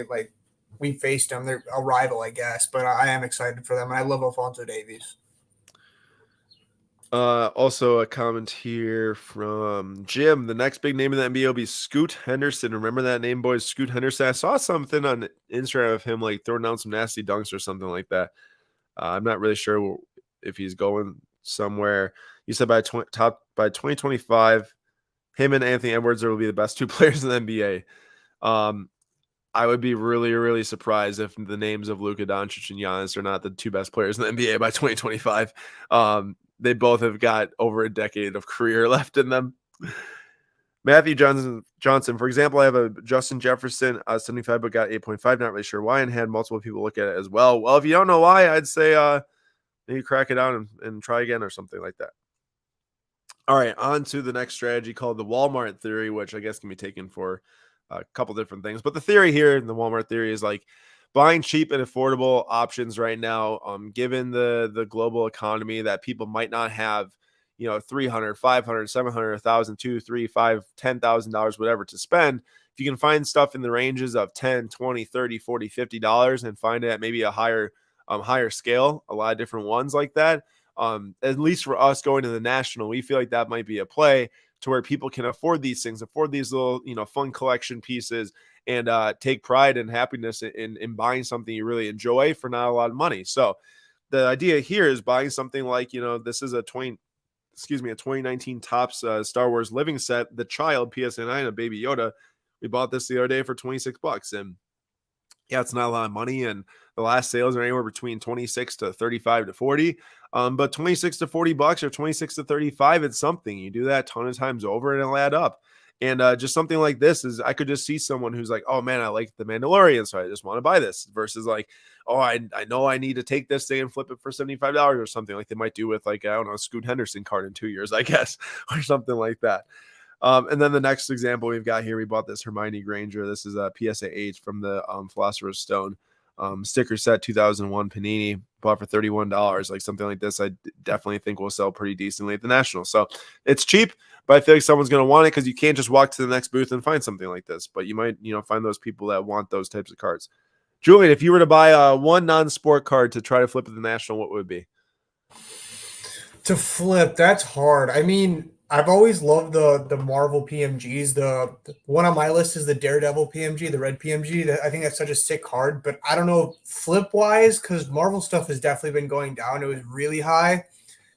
we faced them. They're a rival, I guess, but I am excited for them, and I love Alphonso Davies. Also a comment here from Jim. The next big name in the NBA will be Scoot Henderson. Remember that name, boys? Scoot Henderson. I saw something on Instagram of him like throwing down some nasty dunks or something like that. I'm not really sure if he's going somewhere. You said by 2025, him and Anthony Edwards will be the best two players in the NBA. I would be really, really surprised if the names of Luka Doncic and Giannis are not the two best players in the NBA by 2025. They both have got over a decade of career left in them. Matthew Johnson, for example, I have a Justin Jefferson 75, but got 8.5. Not really sure why, and had multiple people look at it as well. Well, if you don't know why, I'd say maybe crack it out and try again or something like that. All right, on to the next strategy called the Walmart theory, which I guess can be taken for a couple different things. But the theory here in the Walmart theory is like buying cheap and affordable options right now, given the global economy that people might not have, you know, 300, 500, 700, 1,000, 2, 3, 5, $10,000, whatever to spend. If you can find stuff in the ranges of 10, 20, 30, 40, $50 and find it at maybe a higher scale, a lot of different ones like that. At least for us going to the national, we feel like that might be a play to where people can afford these things, afford these little, you know, fun collection pieces, and take pride and happiness in buying something you really enjoy for not a lot of money. So the idea here is buying something like, you know, this is a 2019 Topps Star Wars living set, the child PSA 9 of Baby Yoda. We bought this the other day for $26, and yeah, it's not a lot of money, and the last sales are anywhere between 26 to 35 to 40. But 26 to $40 or 26 to 35, it's something. You do that a ton of times over and it'll add up. And just something like this is, I could just see someone who's like, oh man, I like the Mandalorian, so I just want to buy this, versus like, oh, I know I need to take this thing and flip it for $75 or something, like they might do with like, I don't know, a Scoot Henderson card in 2 years, I guess, or something like that. And then the next example we've got here, we bought this Hermione Granger. This is a PSA 8 from the Philosopher's Stone sticker set, 2001 Panini, bought for $31. Like something like this, I definitely think will sell pretty decently at the National. So it's cheap, but I feel like someone's going to want it because you can't just walk to the next booth and find something like this. But you might, you know, find those people that want those types of cards. Julian, if you were to buy one non-sport card to try to flip at the National, what would it be? To flip, that's hard. I mean, I've always loved the Marvel PMGs. The one on my list is the Daredevil PMG, the red PMG. I think that's such a sick card, but I don't know flip wise because Marvel stuff has definitely been going down. It was really high,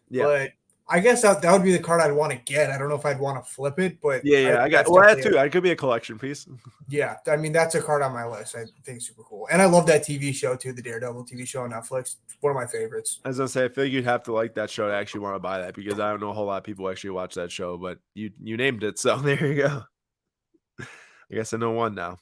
Yeah. but I guess that would be the card I'd want to get. I don't know if I'd want to flip it, but Yeah, I got that too. It could be a collection piece. Yeah, I mean that's a card on my list. I think it's super cool, and I love that TV show too, the Daredevil TV show on Netflix. It's one of my favorites. I was gonna say, I feel like you'd have to like that show to actually want to buy that, because I don't know a whole lot of people actually watch that show, but you named it, so there you go. I guess I know one now.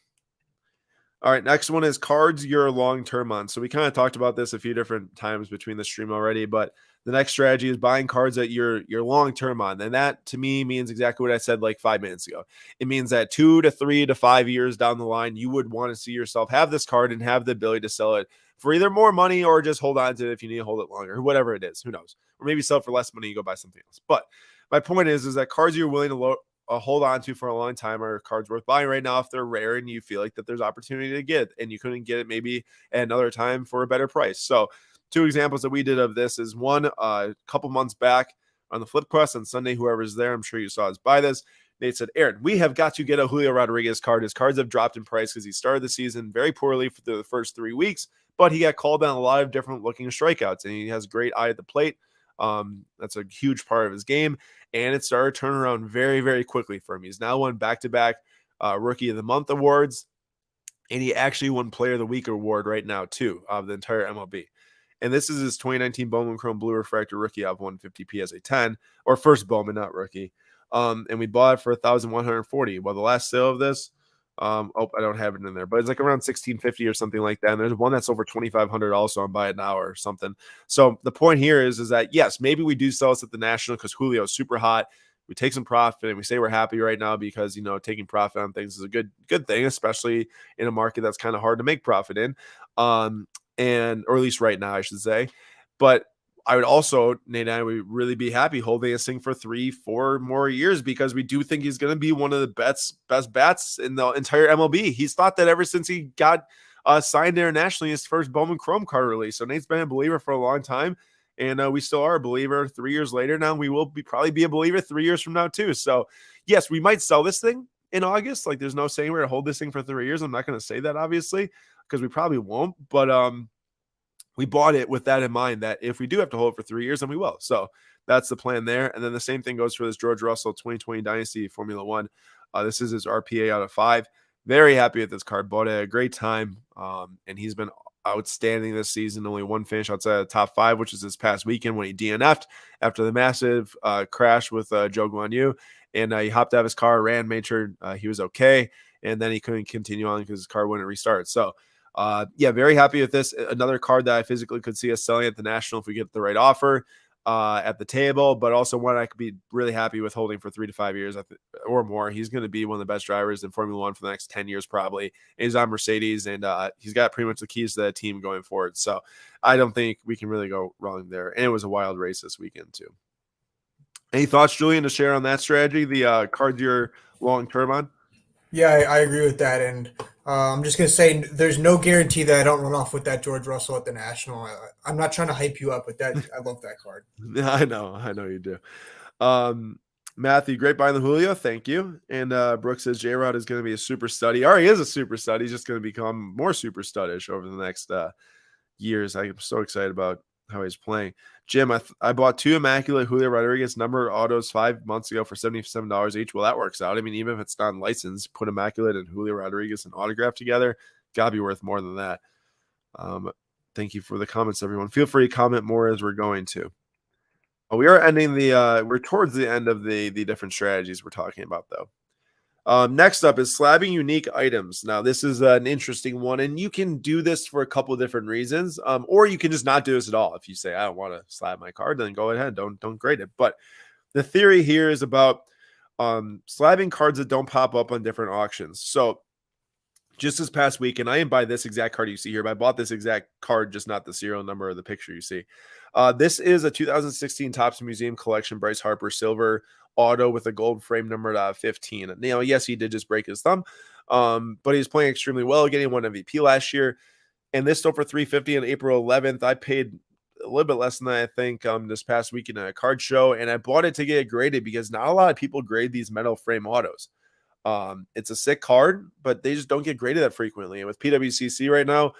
All right, next one is cards you're long term on. So we kind of talked about this a few different times between the stream already, but the next strategy is buying cards that you're long term on. And that to me means exactly what I said like 5 minutes ago. It means that 2 to 3 to 5 years down the line, you would want to see yourself have this card and have the ability to sell it for either more money or just hold on to it if you need to hold it longer, or whatever it is. Who knows? Or maybe sell it for less money, you go buy something else. But my point is that cards you're willing to hold on to for a long time are cards worth buying right now if they're rare and you feel like that there's opportunity to get and you couldn't get it maybe at another time for a better price. So 2 examples that we did of this is one, a couple months back on the Flip Quest on Sunday, whoever's there, I'm sure you saw us buy this. Nate said, Aaron, we have got to get a Julio Rodriguez card. His cards have dropped in price because he started the season very poorly for the first 3 weeks, but he got called on a lot of different looking strikeouts and he has a great eye at the plate. That's a huge part of his game, and it started turning around very, very quickly for him. He's now won back-to-back Rookie of the Month awards, and he actually won Player of the Week award right now too of the entire MLB. And this is his 2019 Bowman Chrome Blue Refractor Rookie of 150 PSA 10, or first Bowman, not rookie. And we bought it for $1,140. Well, the last sale of this, I don't have it in there, but it's like around $1,650 or something like that. And there's one that's over $2,500 also on Buy It Now or something. So the point here is that yes, maybe we do sell this at the National because Julio is super hot. We take some profit and we say we're happy right now because, you know, taking profit on things is a good thing, especially in a market that's kind of hard to make profit in. And or at least right now, I should say. But I would also, Nate and I would really be happy holding this thing for 3-4 more years because we do think he's going to be one of the best bats in the entire MLB. He's thought that ever since he got signed internationally, his first Bowman Chrome card release. So Nate's been a believer for a long time. And we still are a believer 3 years later. Now we will probably be a believer 3 years from now too. So yes, we might sell this thing in August. Like there's no saying we're going to hold this thing for 3 years. I'm not going to say that obviously because we probably won't. But we bought it with that in mind that if we do have to hold it for 3 years, then we will. So that's the plan there. And then the same thing goes for this George Russell 2020 Dynasty Formula One. This is his RPA out of 5. Very happy with this card. Bought it at a great time. And he's been outstanding this season. Only one finish outside of the top 5, which is this past weekend when he DNF'd after the massive crash with Joe Guan Yu. And he hopped out of his car, ran, made sure he was okay. And then he couldn't continue on because his car wouldn't restart. So yeah, very happy with this. Another card that I physically could see us selling at the National if we get the right offer at the table, but also one I could be really happy with holding for 3 to 5 years or more. He's going to be one of the best drivers in Formula One for the next 10 years, probably. And he's on Mercedes, and he's got pretty much the keys to that team going forward. So I don't think we can really go wrong there. And it was a wild race this weekend, too. Any thoughts, Julian, to share on that strategy, the cards you're long term on? Yeah, I agree with that. And I'm just going to say there's no guarantee that I don't run off with that George Russell at the National. I'm not trying to hype you up, but that I love that card. I know you do. Matthew, great buying the Julio. Thank you. And Brooks says J-Rod is going to be a super stud. He already is a super stud. He's just going to become more super studdish over the next years. I'm so excited about how he's playing. Jim, I bought 2 immaculate Julio Rodriguez number autos 5 months ago for $77 each. Well, that works out. I mean, even if it's not licensed, put immaculate and Julio Rodriguez and autograph together, gotta be worth more than that. Thank you for the comments, everyone. Feel free to comment more as we're going to. We are ending we're towards the end of the different strategies we're talking about, though. Next up is slabbing unique items. Now, this is an interesting one, and you can do this for a couple of different reasons, or you can just not do this at all. If you say, I don't want to slab my card, then go ahead. Don't grade it. But the theory here is about slabbing cards that don't pop up on different auctions. So just this past weekend, I didn't buy this exact card you see here, but I bought this exact card, just not the serial number or the picture you see. This is a 2016 Topps Museum Collection Bryce Harper Silver auto with a gold frame numbered 15. Now, yes, he did just break his thumb, but he's playing extremely well, getting 1 MVP last year. And this sold for $350 on April 11th. I paid a little bit less than that, I think, this past weekend at a card show, and I bought it to get it graded because not a lot of people grade these metal frame autos. It's a sick card, but they just don't get graded that frequently. And with PWCC right now,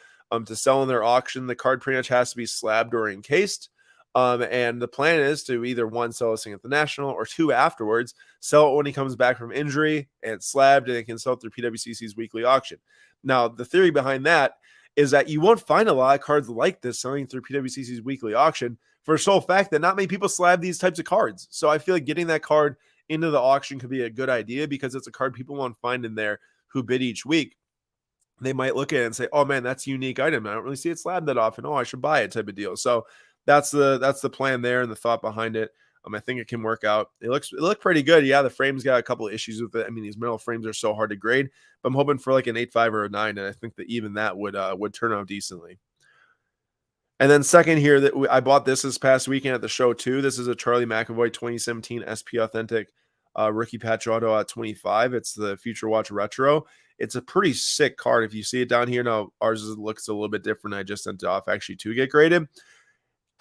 to sell in their auction, the card pretty much has to be slabbed or encased. And the plan is to either 1, sell this thing at the National, or 2, afterwards, sell it when he comes back from injury and slabbed, and it can sell through PWCC's weekly auction. Now, the theory behind that is that you won't find a lot of cards like this selling through PWCC's weekly auction for the sole fact that not many people slab these types of cards. So I feel like getting that card into the auction could be a good idea because it's a card people won't find in there who bid each week. They might look at it and say, oh man, that's a unique item. I don't really see it slabbed that often. Oh, I should buy it type of deal. So that's the plan there and the thought behind it. I think it can work out. It looked pretty good. Yeah, the frame's got a couple of issues with it. I mean, these metal frames are so hard to grade, but I'm hoping for like an 8.5 or a 9, and I think that even that would turn out decently. And then second here, that I bought this past weekend at the show too. This is a Charlie McAvoy 2017 SP Authentic rookie patch auto at 25. It's the Future Watch Retro. It's a pretty sick card. If you see it down here, now ours looks a little bit different. I just sent it off actually to get graded.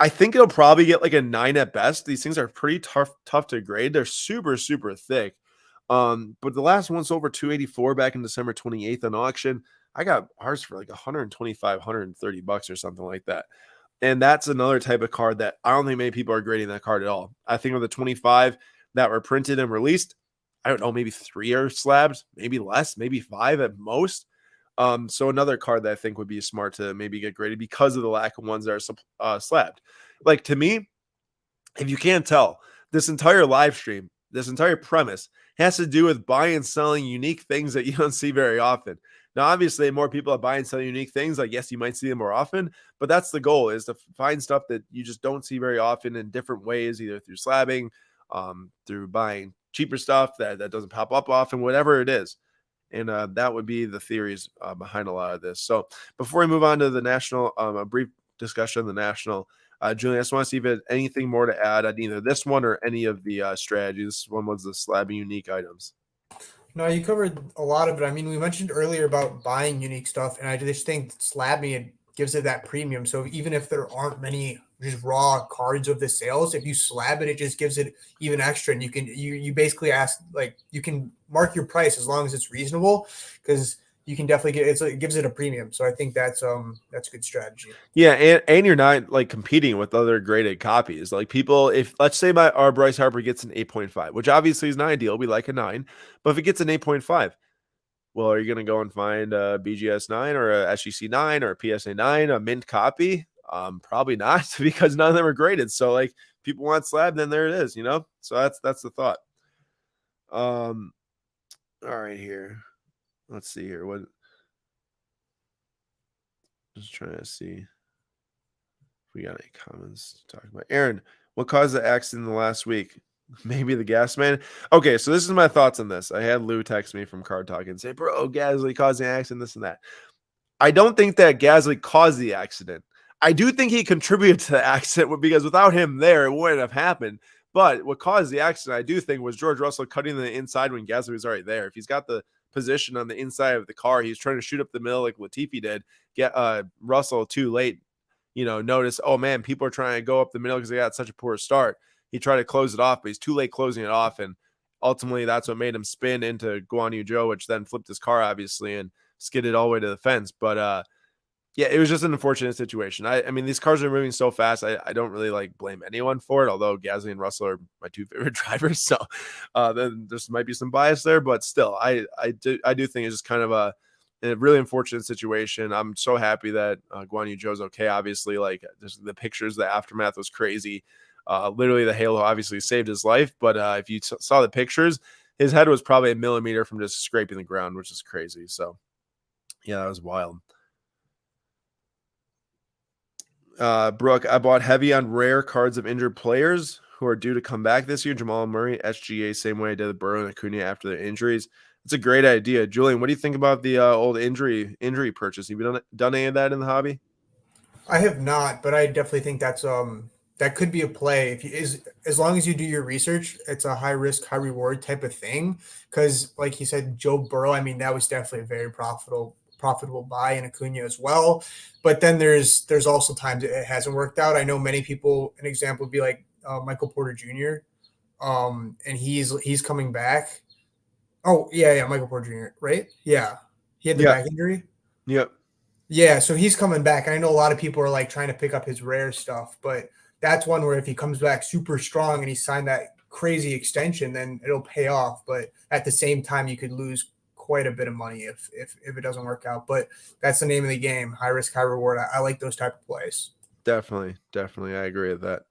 I think it'll probably get like a 9 at best. These things are pretty tough to grade. They're super, super thick. But the last one sold for $284 back in December 28th on auction. I got ours for like $125, $130 or something like that. And that's another type of card that I don't think many people are grading that card at all. I think of the 25 that were printed and released, I don't know, maybe 3 are slabs, maybe less, maybe 5 at most. So another card that I think would be smart to maybe get graded because of the lack of ones that are slabbed. Like, to me, if you can't tell, this entire live stream, this entire premise has to do with buying and selling unique things that you don't see very often. Now, obviously, more people are buying and selling unique things. Like, yes, you might see them more often, but that's the goal, is to find stuff that you just don't see very often in different ways, either through slabbing, through buying cheaper stuff that doesn't pop up often, whatever it is. And that would be the theories behind a lot of this. So before we move on to the National, a brief discussion of the National, Julian, I just want to see if you had anything more to add on either this one or any of the strategies. This one was the slabbing unique items. No, you covered a lot of it. I mean, we mentioned earlier about buying unique stuff, and I just think slabbing it gives it that premium. So even if there aren't many just raw cards of the sales. If you slab it, it just gives it even extra, and you basically ask, like, you can mark your price as long as it's reasonable, because you can definitely it gives it a premium. So I think that's a good strategy. Yeah, and you're not like competing with other graded copies. Like people, if let's say our Bryce Harper gets an 8.5, which obviously is not ideal. We like a 9, but if it gets an 8.5, well, are you going to go and find a BGS 9 or a SGC 9 or a PSA 9, a mint copy? Probably not, because none of them are graded. So like people want slab, then there it is, you know? So that's the thought. All right, here. Let's see here. What just trying to see if we got any comments to talk about. Aaron, what caused the accident in the last week? Maybe the gas man. Okay, so this is my thoughts on this. I had Lou text me from Card Talk and say, bro, Gasly caused the accident, this and that. I don't think that Gasly caused the accident. I do think he contributed to the accident, because without him there, it wouldn't have happened. But what caused the accident, I do think, was George Russell cutting the inside when Gasly was already there. If he's got the position on the inside of the car, he's trying to shoot up the middle like Latifi did. Get Russell too late. Notice, oh man, people are trying to go up the middle because they got such a poor start. He tried to close it off, but he's too late closing it off, and ultimately that's what made him spin into Guan Yu Zhou, which then flipped his car obviously and skidded all the way to the fence. But yeah, it was just an unfortunate situation. I mean, these cars are moving so fast. I don't really like blame anyone for it, although Gasly and Russell are my two favorite drivers. So then there might be some bias there, but still, I do think it's just kind of a really unfortunate situation. I'm so happy that Guan Yu Zhou's okay. Obviously, like just the pictures, the aftermath was crazy. Literally, the halo obviously saved his life, but if you saw the pictures, his head was probably a millimeter from just scraping the ground, which is crazy. So yeah, that was wild. Brooke, I bought heavy on rare cards of injured players who are due to come back this year. Jamal Murray, SGA, same way I did with Burrow and Acuna after their injuries. It's a great idea. Julian, what do you think about the old injury purchase? Have you done any of that in the hobby? I have not, but I definitely think that could be a play. If you as long as you do your research, it's a high risk, high reward type of thing. Because like you said, Joe Burrow, I mean, that was definitely a very profitable buy, in Acuna as well. But then there's also times it hasn't worked out. I know many people. An example would be like Michael Porter Jr. And he's coming back. Oh yeah, Michael Porter Jr. Right? Yeah, he had the Yeah. back injury. Yep. Yeah, so he's coming back. I know a lot of people are like trying to pick up his rare stuff, but that's one where if he comes back super strong and he signed that crazy extension, then it'll pay off. But at the same time, you could lose quite a bit of money if it doesn't work out. But that's the name of the game: high risk, high reward. I like those type of plays. Definitely. I agree with that.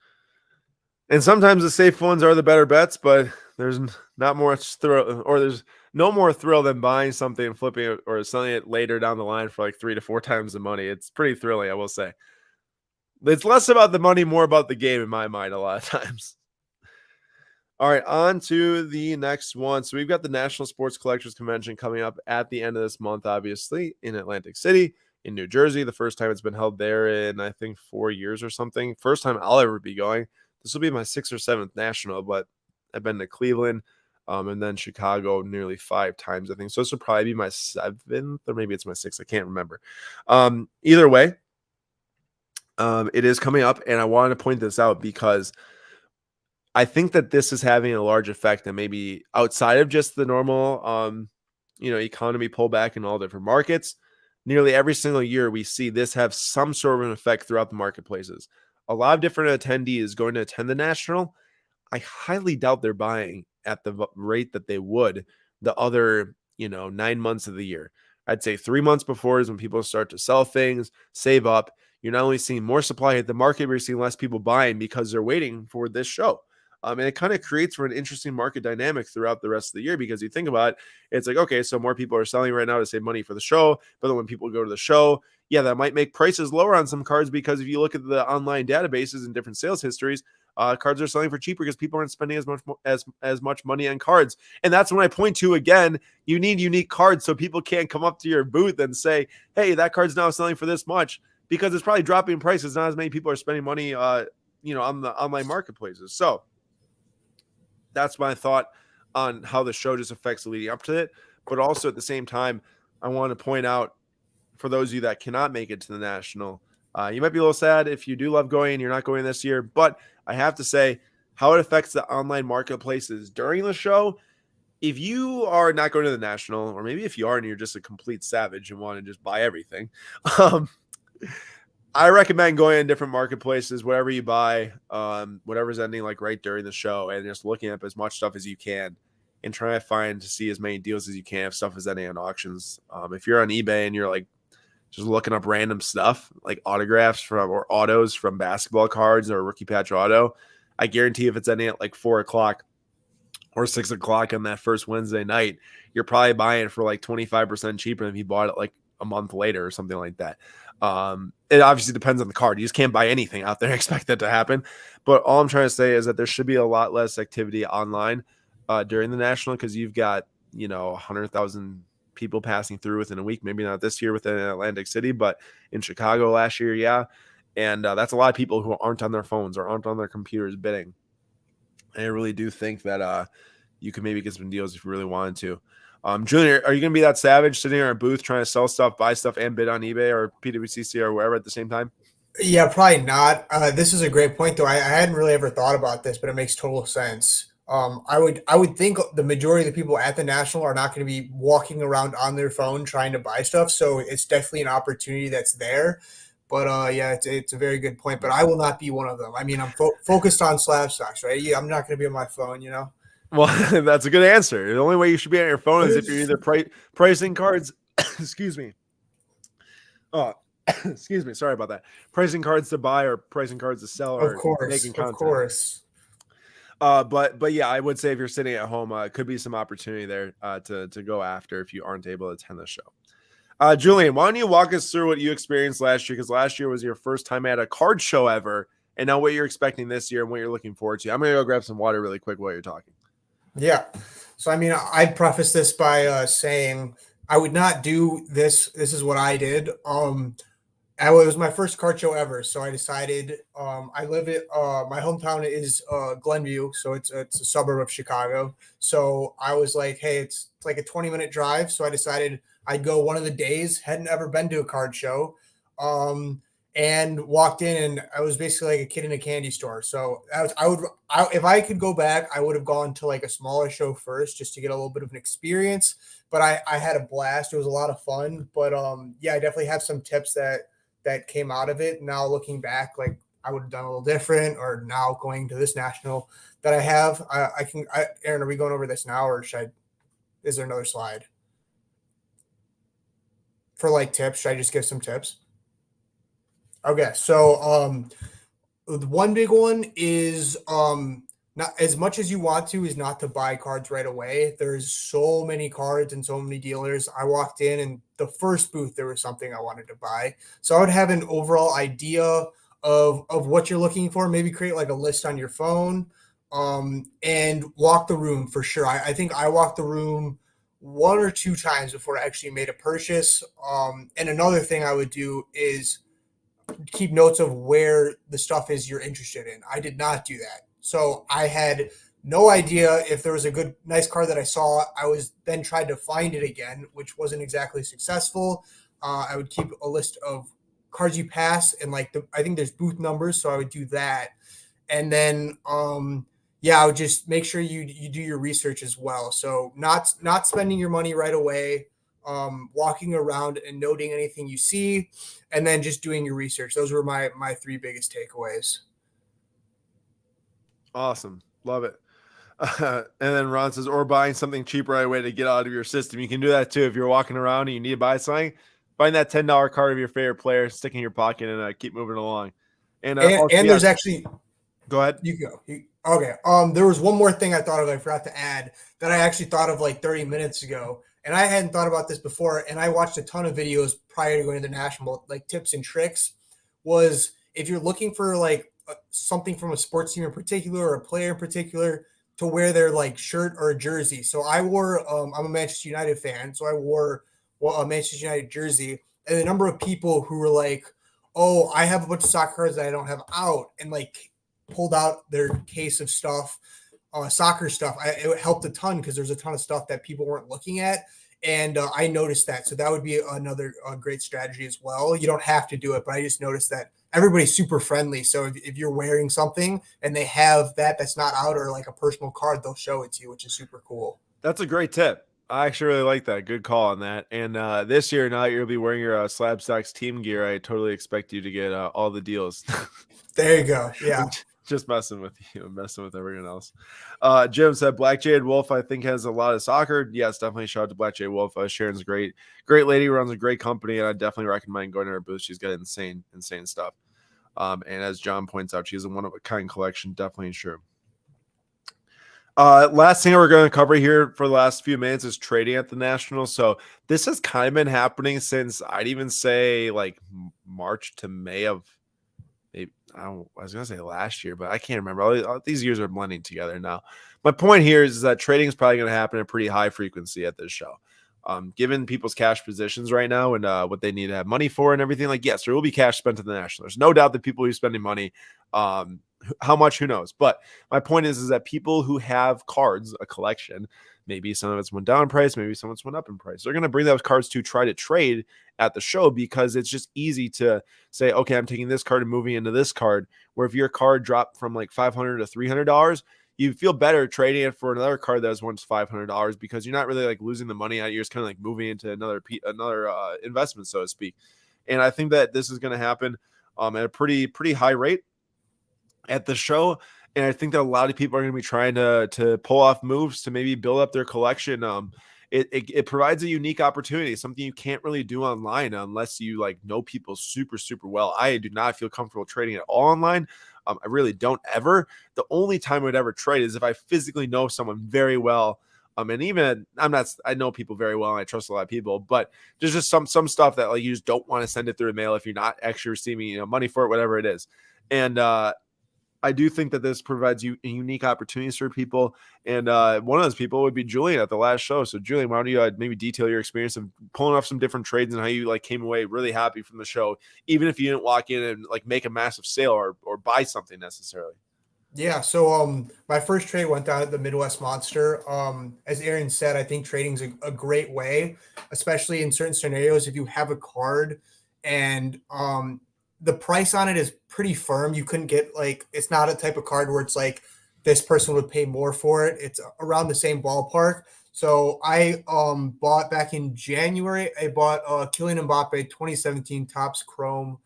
And sometimes the safe ones are the better bets, but there's not much thrill, or there's no more thrill than buying something and flipping it or selling it later down the line for like 3 to 4 times the money. It's pretty thrilling, I will say. It's less about the money, more about the game in my mind a lot of times. All right, on to the next one. So we've got the National Sports Collectors Convention coming up at the end of this month, obviously, in Atlantic City, in New Jersey. The first time it's been held there in, I think, 4 years or something. First time I'll ever be going. This will be my 6th or 7th national, but I've been to Cleveland and then Chicago nearly 5 times, I think. So this will probably be my 7th, or maybe it's my 6th. I can't remember. Either way, it is coming up, and I wanted to point this out because I think that this is having a large effect, and maybe outside of just the normal, economy pullback in all different markets. Nearly every single year, we see this have some sort of an effect throughout the marketplaces. A lot of different attendees going to attend the national. I highly doubt they're buying at the rate that they would the other, 9 months of the year. I'd say 3 months before is when people start to sell things, save up. You're not only seeing more supply hit the market, but you're seeing less people buying because they're waiting for this show. And it kind of creates for an interesting market dynamic throughout the rest of the year, because you think about it, it's like, okay, so more people are selling right now to save money for the show. But then when people go to the show, yeah, that might make prices lower on some cards, because if you look at the online databases and different sales histories, cards are selling for cheaper because people aren't spending as much money on cards. And that's when I point to, again, you need unique cards so people can't come up to your booth and say, hey, that card's now selling for this much, because it's probably dropping prices. Not as many people are spending money, on the online marketplaces. So that's my thought on how the show just affects leading up to it. But also at the same time, I want to point out, for those of you that cannot make it to the national, You might be a little sad if you do love going and you're not going this year, but I have to say how it affects the online marketplaces during the show. If you are not going to the national, or maybe if you are and you're just a complete savage and want to just buy everything, um, I recommend going in different marketplaces, whatever you buy, whatever's ending like right during the show, and just looking up as much stuff as you can and trying to see as many deals as you can if stuff is ending on auctions. If you're on eBay and you're like just looking up random stuff like autographs from or autos from basketball cards or rookie patch auto, I guarantee if it's ending at like 4 o'clock or 6 o'clock on that first Wednesday night, you're probably buying it for like 25% cheaper than if you bought it like a month later or something like that. It obviously depends on the card. You just can't buy anything out there and expect that to happen. But all I'm trying to say is that there should be a lot less activity online during the national because you've got, 100,000 people passing through within a week. Maybe not this year within Atlantic City, but in Chicago last year, yeah. And that's a lot of people who aren't on their phones or aren't on their computers bidding. And I really do think that you could maybe get some deals if you really wanted to. Julian, are you going to be that savage sitting in a booth trying to sell stuff, buy stuff, and bid on eBay or PWCC or wherever at the same time? Yeah, probably not. This is a great point, though. I hadn't really ever thought about this, but it makes total sense. I would think the majority of the people at the national are not going to be walking around on their phone trying to buy stuff. So it's definitely an opportunity that's there. But yeah, it's a very good point. But I will not be one of them. I mean, I'm focused on SlabStox, right? Yeah, I'm not going to be on my phone, you know. Well, that's a good answer. The only way you should be on your phone is if you're either pricing cards. Excuse me. Oh, excuse me. Sorry about that. Pricing cards to buy or pricing cards to sell Of or course, making of content. course. But yeah, I would say if you're sitting at home, it could be some opportunity there to go after if you aren't able to attend the show. Julian, why don't you walk us through what you experienced last year? Because last year was your first time at a card show ever, and now what you're expecting this year and what you're looking forward to. I'm gonna go grab some water really quick while you're talking. Yeah. So, I mean, I'd preface this by saying I would not do this. This is what I did. It was my first card show ever, so I decided. I live at my hometown is Glenview, so it's a suburb of Chicago. So I was like, hey, it's like a 20-minute drive. So I decided I'd go one of the days. Hadn't ever been to a card show, and walked in, and I was basically like a kid in a candy store. So if I could go back, I would have gone to like a smaller show first, just to get a little bit of an experience. But I had a blast. It was a lot of fun. But yeah, I definitely have some tips that came out of it. Now looking back, like I would have done a little different, or now going to this national that I have, Aaron, are we going over this now, or is there another slide for like tips? Should I just give some tips? Okay. So, one big one is, not as much as you want to is not to buy cards right away. There's so many cards and so many dealers. I walked in and the first booth, there was something I wanted to buy. So I would have an overall idea of what you're looking for, maybe create like a list on your phone, and walk the room for sure. I think I walked the room one or two times before I actually made a purchase. And another thing I would do is keep notes of where the stuff is you're interested in. I did not do that. So I had no idea if there was a nice card that I saw. I was then tried to find it again, which wasn't exactly successful. I would keep a list of cards you pass, and like I think there's booth numbers, so I would do that. And then yeah, I would just make sure you do your research as well. So not spending your money right away, walking around and noting anything you see, and then just doing your research. Those were my three biggest takeaways. Awesome, love it. And then Ron says, or buying something cheap right away to get out of your system. You can do that too if you're walking around and you need to buy something. Find that $10 card of your favorite player, stick in your pocket, and keep moving along. And there's actually, go ahead. You go. Okay. There was one more thing I thought of. I forgot to add that I actually thought of like 30 minutes ago, and I hadn't thought about this before. And I watched a ton of videos prior to going to the national, like tips and tricks. Was if you're looking for like something from a sports team in particular or a player in particular, to wear their like shirt or a jersey. So I wore. I'm a Manchester United fan, so I wore a Manchester United jersey, and the number of people who were like, "Oh, I have a bunch of soccer cards that I don't have out," and like pulled out their case of stuff, soccer stuff. It helped a ton because there's a ton of stuff that people weren't looking at. And I noticed that. So that would be another great strategy as well. You don't have to do it, but I just noticed that everybody's super friendly. So if you're wearing something and they have that's not out or like a personal card, they'll show it to you, which is super cool. That's a great tip. I actually really like that. Good call on that. And this year, now that you'll be wearing your SlabStox team gear, I totally expect you to get all the deals. There you go. Yeah. Just messing with you, messing with everyone else. Jim said Black Jade Wolf, I think, has a lot of soccer. Yes, definitely shout out to Black Jade Wolf. Sharon's a great lady, runs a great company, and I definitely recommend going to her booth. She's got insane stuff. And as John points out, she's a one of a kind collection. Definitely true. Last thing we're going to cover here for the last few minutes is trading at the National. So this has kind of been happening since I'd even say like March to May of maybe, I was going to say last year, but I can't remember. All these years are blending together now. My point here is that trading is probably going to happen at pretty high frequency at this show. Given people's cash positions right now and what they need to have money for and everything, like, yes, there will be cash spent at the National. There's no doubt that people who are spending money, how much, who knows? But my point is that people who have cards, a collection, maybe some of it's went down in price, maybe some of it's went up in price. They're going to bring those cards to try to trade at the show because it's just easy to say, okay, I'm taking this card and moving into this card. Where if your card dropped from like $500 to $300, you feel better trading it for another card that was once $500 because you're not really like losing the money out. You're just kind of like moving into another investment, so to speak. And I think that this is going to happen at a pretty high rate at the show. And I think that a lot of people are going to be trying to pull off moves to maybe build up their collection. It provides a unique opportunity, something you can't really do online unless you like know people super, super well. I do not feel comfortable trading at all online. I really don't ever. The only time I would ever trade is if I physically know someone very well. And even I know people very well and I trust a lot of people, but there's just some stuff that like you just don't want to send it through the mail if you're not actually receiving money for it, whatever it is. And I do think that this provides you unique opportunities for people. And one of those people would be Julian at the last show. So Julian, why don't you maybe detail your experience of pulling off some different trades and how you like came away really happy from the show, even if you didn't walk in and like make a massive sale or buy something necessarily. Yeah, so my first trade went down at the Midwest Monster. As Aaron said, I think trading's a great way, especially in certain scenarios. If you have a card and the price on it is pretty firm, you couldn't get like it's not a type of card where it's like this person would pay more for it. It's around the same ballpark. So I bought back in January. I bought Kylian Mbappe 2017 Topps Chrome,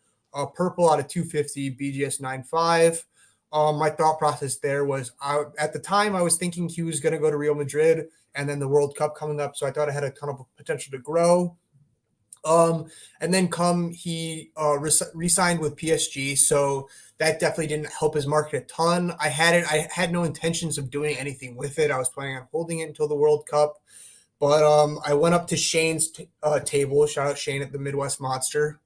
purple out of 250 BGS 95. My thought process there was at the time I was thinking he was going to go to Real Madrid and then the World Cup coming up. So I thought I had a ton of potential to grow. And then he re-signed with PSG. So that definitely didn't help his market a ton. I had no intentions of doing anything with it. I was planning on holding it until the World Cup. But I went up to Shane's table. Shout out Shane at the Midwest Monster.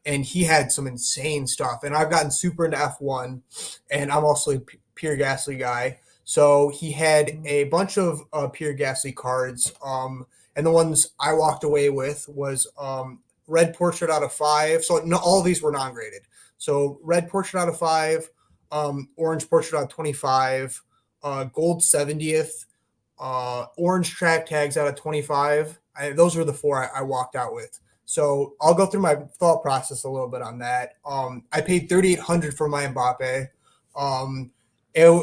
And he had some insane stuff. And I've gotten super into F1, and I'm also a Pure Gasly guy. So he had a bunch of Pure Gasly cards. And the ones I walked away with was red portrait out of 5. So no, all of these were non-graded. So red portrait out of 5, orange portrait out of 25, gold 70th, orange track tags out of 25. Those were the 4 I walked out with. So I'll go through my thought process a little bit on that. I paid $3,800 for my Mbappe.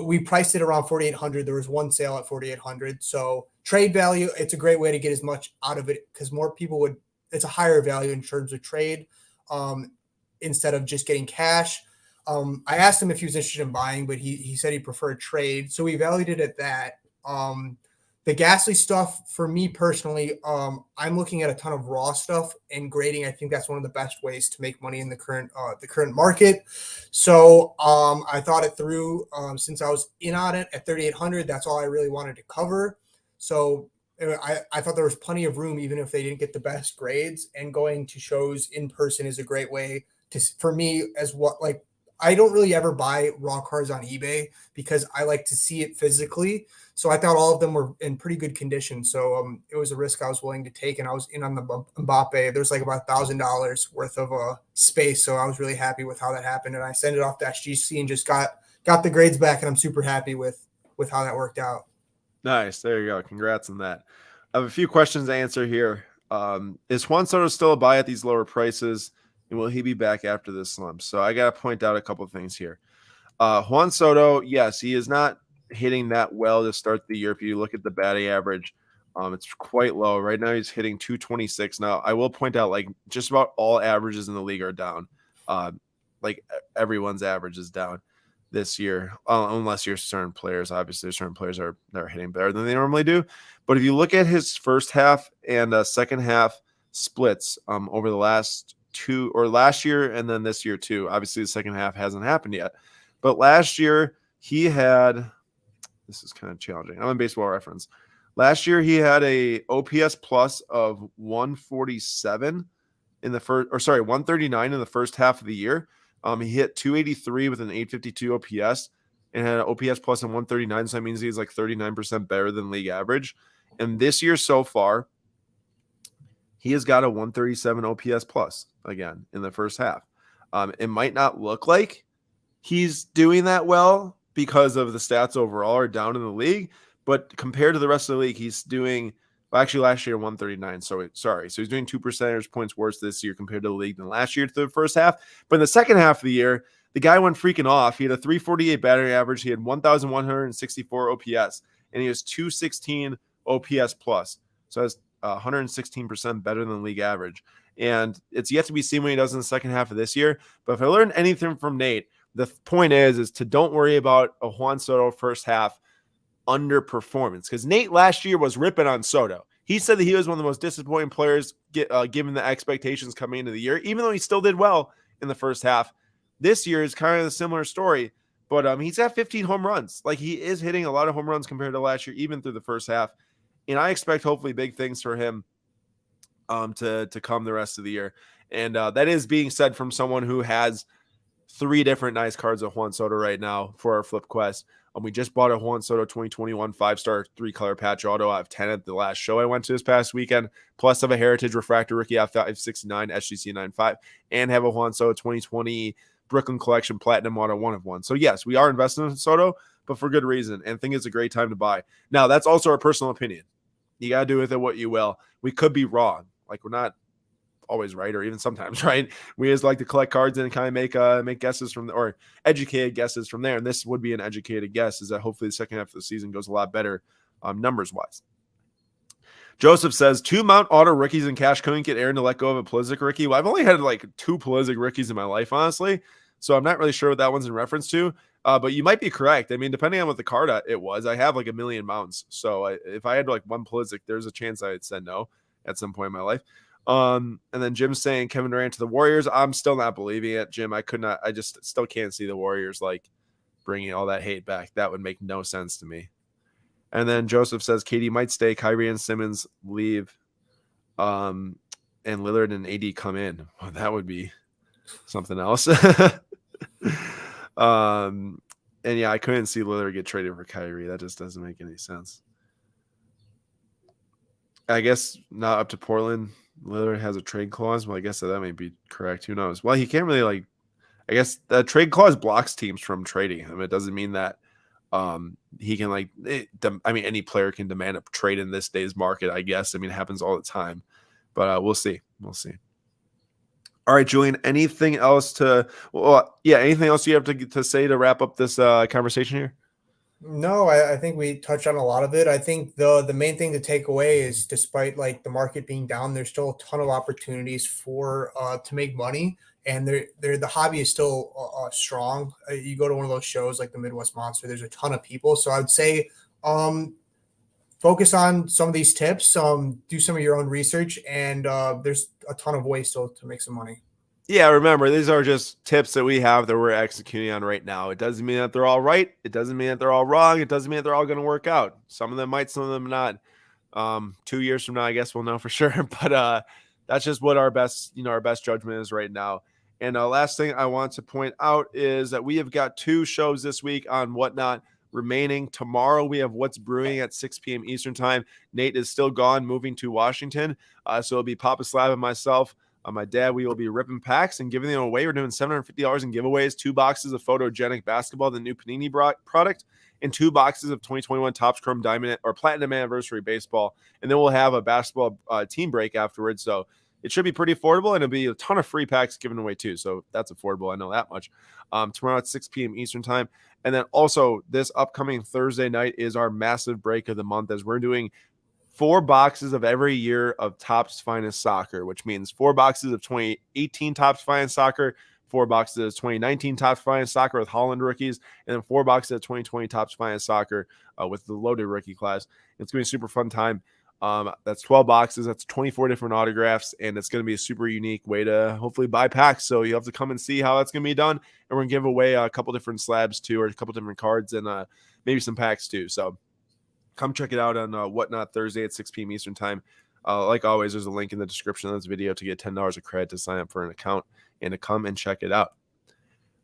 We priced it around $4,800. There was one sale at $4,800. So trade value, it's a great way to get as much out of it because more people it's a higher value in terms of trade instead of just getting cash. I asked him if he was interested in buying, but he said he preferred trade. So we valued it at that. The Gasly stuff, for me personally, I'm looking at a ton of raw stuff and grading. I think that's one of the best ways to make money in the current market. So I thought it through. Since I was in on it at 3,800, that's all I really wanted to cover. So I thought there was plenty of room, even if they didn't get the best grades. And going to shows in person is a great way for me as what like. I don't really ever buy raw cards on eBay because I like to see it physically. So I thought all of them were in pretty good condition. So it was a risk I was willing to take, and I was in on the Mbappe. There's like about $1,000 worth of space, so I was really happy with how that happened. And I sent it off to SGC and just got the grades back, and I'm super happy with how that worked out. Nice. There you go. Congrats on that. I have a few questions to answer here. Is Juan Soto still a buy at these lower prices? And will he be back after this slump? So I got to point out a couple of things here. Juan Soto, yes, he is not hitting that well to start the year. If you look at the batting average, it's quite low. Right now he's hitting 226. Now, I will point out, like, just about all averages in the league are down. Like, everyone's average is down this year, unless you're certain players. Obviously, certain players are hitting better than they normally do. But if you look at his first half and second half splits over the last year and then this year too, obviously the second half hasn't happened yet. But last year he had, this is kind of challenging. I'm on Baseball Reference. Last year he had a OPS plus of 147 in the first, 139 in the first half of the year. He hit 283 with an 852 OPS and had an OPS plus of 139. So that means he's like 39% better than league average. And this year so far, he has got a 137 OPS plus again in the first half. It might not look like he's doing that well because of the stats overall are down in the league, but compared to the rest of the league, he's doing, well, actually last year 139. So he's doing 2 percentage points worse this year compared to the league than last year to the first half. But in the second half of the year, the guy went freaking off. He had a 348 batting average. He had 1,164 OPS, and he has 216 OPS plus. So that's 116% better than league average. And it's yet to be seen what he does in the second half of this year. But if I learned anything from Nate, the point is to don't worry about a Juan Soto first half underperformance, because Nate last year was ripping on Soto. He said that he was one of the most disappointing players given the expectations coming into the year, even though he still did well in the first half. This year is kind of a similar story, but he's got 15 home runs. Like, he is hitting a lot of home runs compared to last year, even through the first half. And I expect hopefully big things for him to come the rest of the year. And that is being said from someone who has 3 different nice cards of Juan Soto right now for our Flip Quest. We just bought a Juan Soto 2021 5-star 3-color patch auto out of 10 at the last show I went to this past weekend, plus have a Heritage Refractor Rookie out of 569 SGC 95, and have a Juan Soto 2020 Brooklyn Collection Platinum auto 1 of 1. So yes, we are investing in Soto, but for good reason, and think it's a great time to buy. Now, that's also our personal opinion. You got to do with it what you will. We could be wrong. Like, we're not always right, or even sometimes right. We just like to collect cards and kind of make guesses from or educated guesses from there. And this would be an educated guess, is that hopefully the second half of the season goes a lot better numbers wise. Joseph says 2 Mount Auto rookies in cash couldn't get Aaron to let go of a Pulisic rookie. Well, I've only had like 2 Pulisic rookies in my life, honestly, so I'm not really sure what that one's in reference to. But you might be correct. I mean, depending on what the card it was, I have like 1 million mounts. So if I had like 1 Pulisic, there's a chance I'd said no at some point in my life. And then Jim's saying Kevin Durant to the Warriors. I'm still not believing it, Jim. I just still can't see the Warriors like bringing all that hate back. That would make no sense to me. And then Joseph says KD might stay, Kyrie and Simmons leave, and Lillard and AD come in. Well, that would be something else. And yeah, I couldn't see Lillard get traded for Kyrie. That just doesn't make any sense. I guess not up to Portland. Lillard has a trade clause. Well, I guess that may be correct. Who knows? Well, he can't really I guess the trade clause blocks teams from trading him. It doesn't mean that he can any player can demand a trade in this day's market, I guess. I mean, it happens all the time, but we'll see. We'll see. All right, Julian, anything else anything else you have to say to wrap up this conversation here? No, I think we touched on a lot of it. I think the main thing to take away is, despite like the market being down, there's still a ton of opportunities for to make money, and the hobby is still strong. You go to one of those shows like the Midwest Monster, there's a ton of people. So I would say focus on some of these tips, do some of your own research, and there's a ton of ways to make some money. Yeah, remember, these are just tips that we have that we're executing on right now. It doesn't mean that they're all right. It doesn't mean that they're all wrong. It doesn't mean that they're all going to work out. Some of them might, some of them not. 2 years from now, I guess we'll know for sure. But that's just what our best judgment is right now. And last thing I want to point out is that we have got 2 shows this week on Whatnot remaining. Tomorrow we have What's Brewing at 6 p.m. Eastern time. Nate is still gone, moving to Washington. So it'll be Papa Slab and myself My dad, we will be ripping packs and giving them away. We're doing $750 in giveaways, 2 boxes of Photogenic Basketball, the new Panini product, and 2 boxes of 2021 Topps Chrome Diamond or Platinum Anniversary Baseball. And then we'll have a basketball team break afterwards. So it should be pretty affordable, and it'll be a ton of free packs given away too. So that's affordable. I know that much. Tomorrow at 6 p.m. Eastern time. And then also this upcoming Thursday night is our massive break of the month, as we're doing 4 boxes of every year of Topps Finest Soccer, which means 4 boxes of 2018 Topps Finest Soccer, 4 boxes of 2019 Topps Finest Soccer with Holland rookies, and then 4 boxes of 2020 Topps Finest Soccer with the loaded rookie class. It's going to be a super fun time. That's 12 boxes. That's 24 different autographs, and it's going to be a super unique way to hopefully buy packs. So you have to come and see how that's going to be done. And we're going to give away a couple different slabs too, or a couple different cards, and maybe some packs too. So come check it out on Whatnot Thursday at 6 p.m. Eastern time. Like always, there's a link in the description of this video to get $10 of credit to sign up for an account and to come and check it out.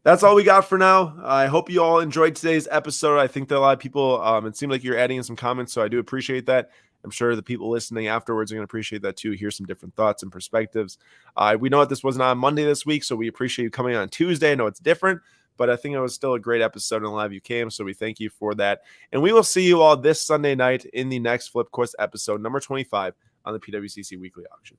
That's all we got for now. I hope you all enjoyed today's episode. I think that a lot of people, it seemed like you're adding in some comments, so I do appreciate that. I'm sure the people listening afterwards are going to appreciate that too, hear some different thoughts and perspectives. We know that this wasn't on Monday this week, so we appreciate you coming on Tuesday. I know it's different, but I think it was still a great episode and live you came, so we thank you for that. And we will see you all this Sunday night in the next Flip Quest episode, number 25, on the PWCC Weekly Auction.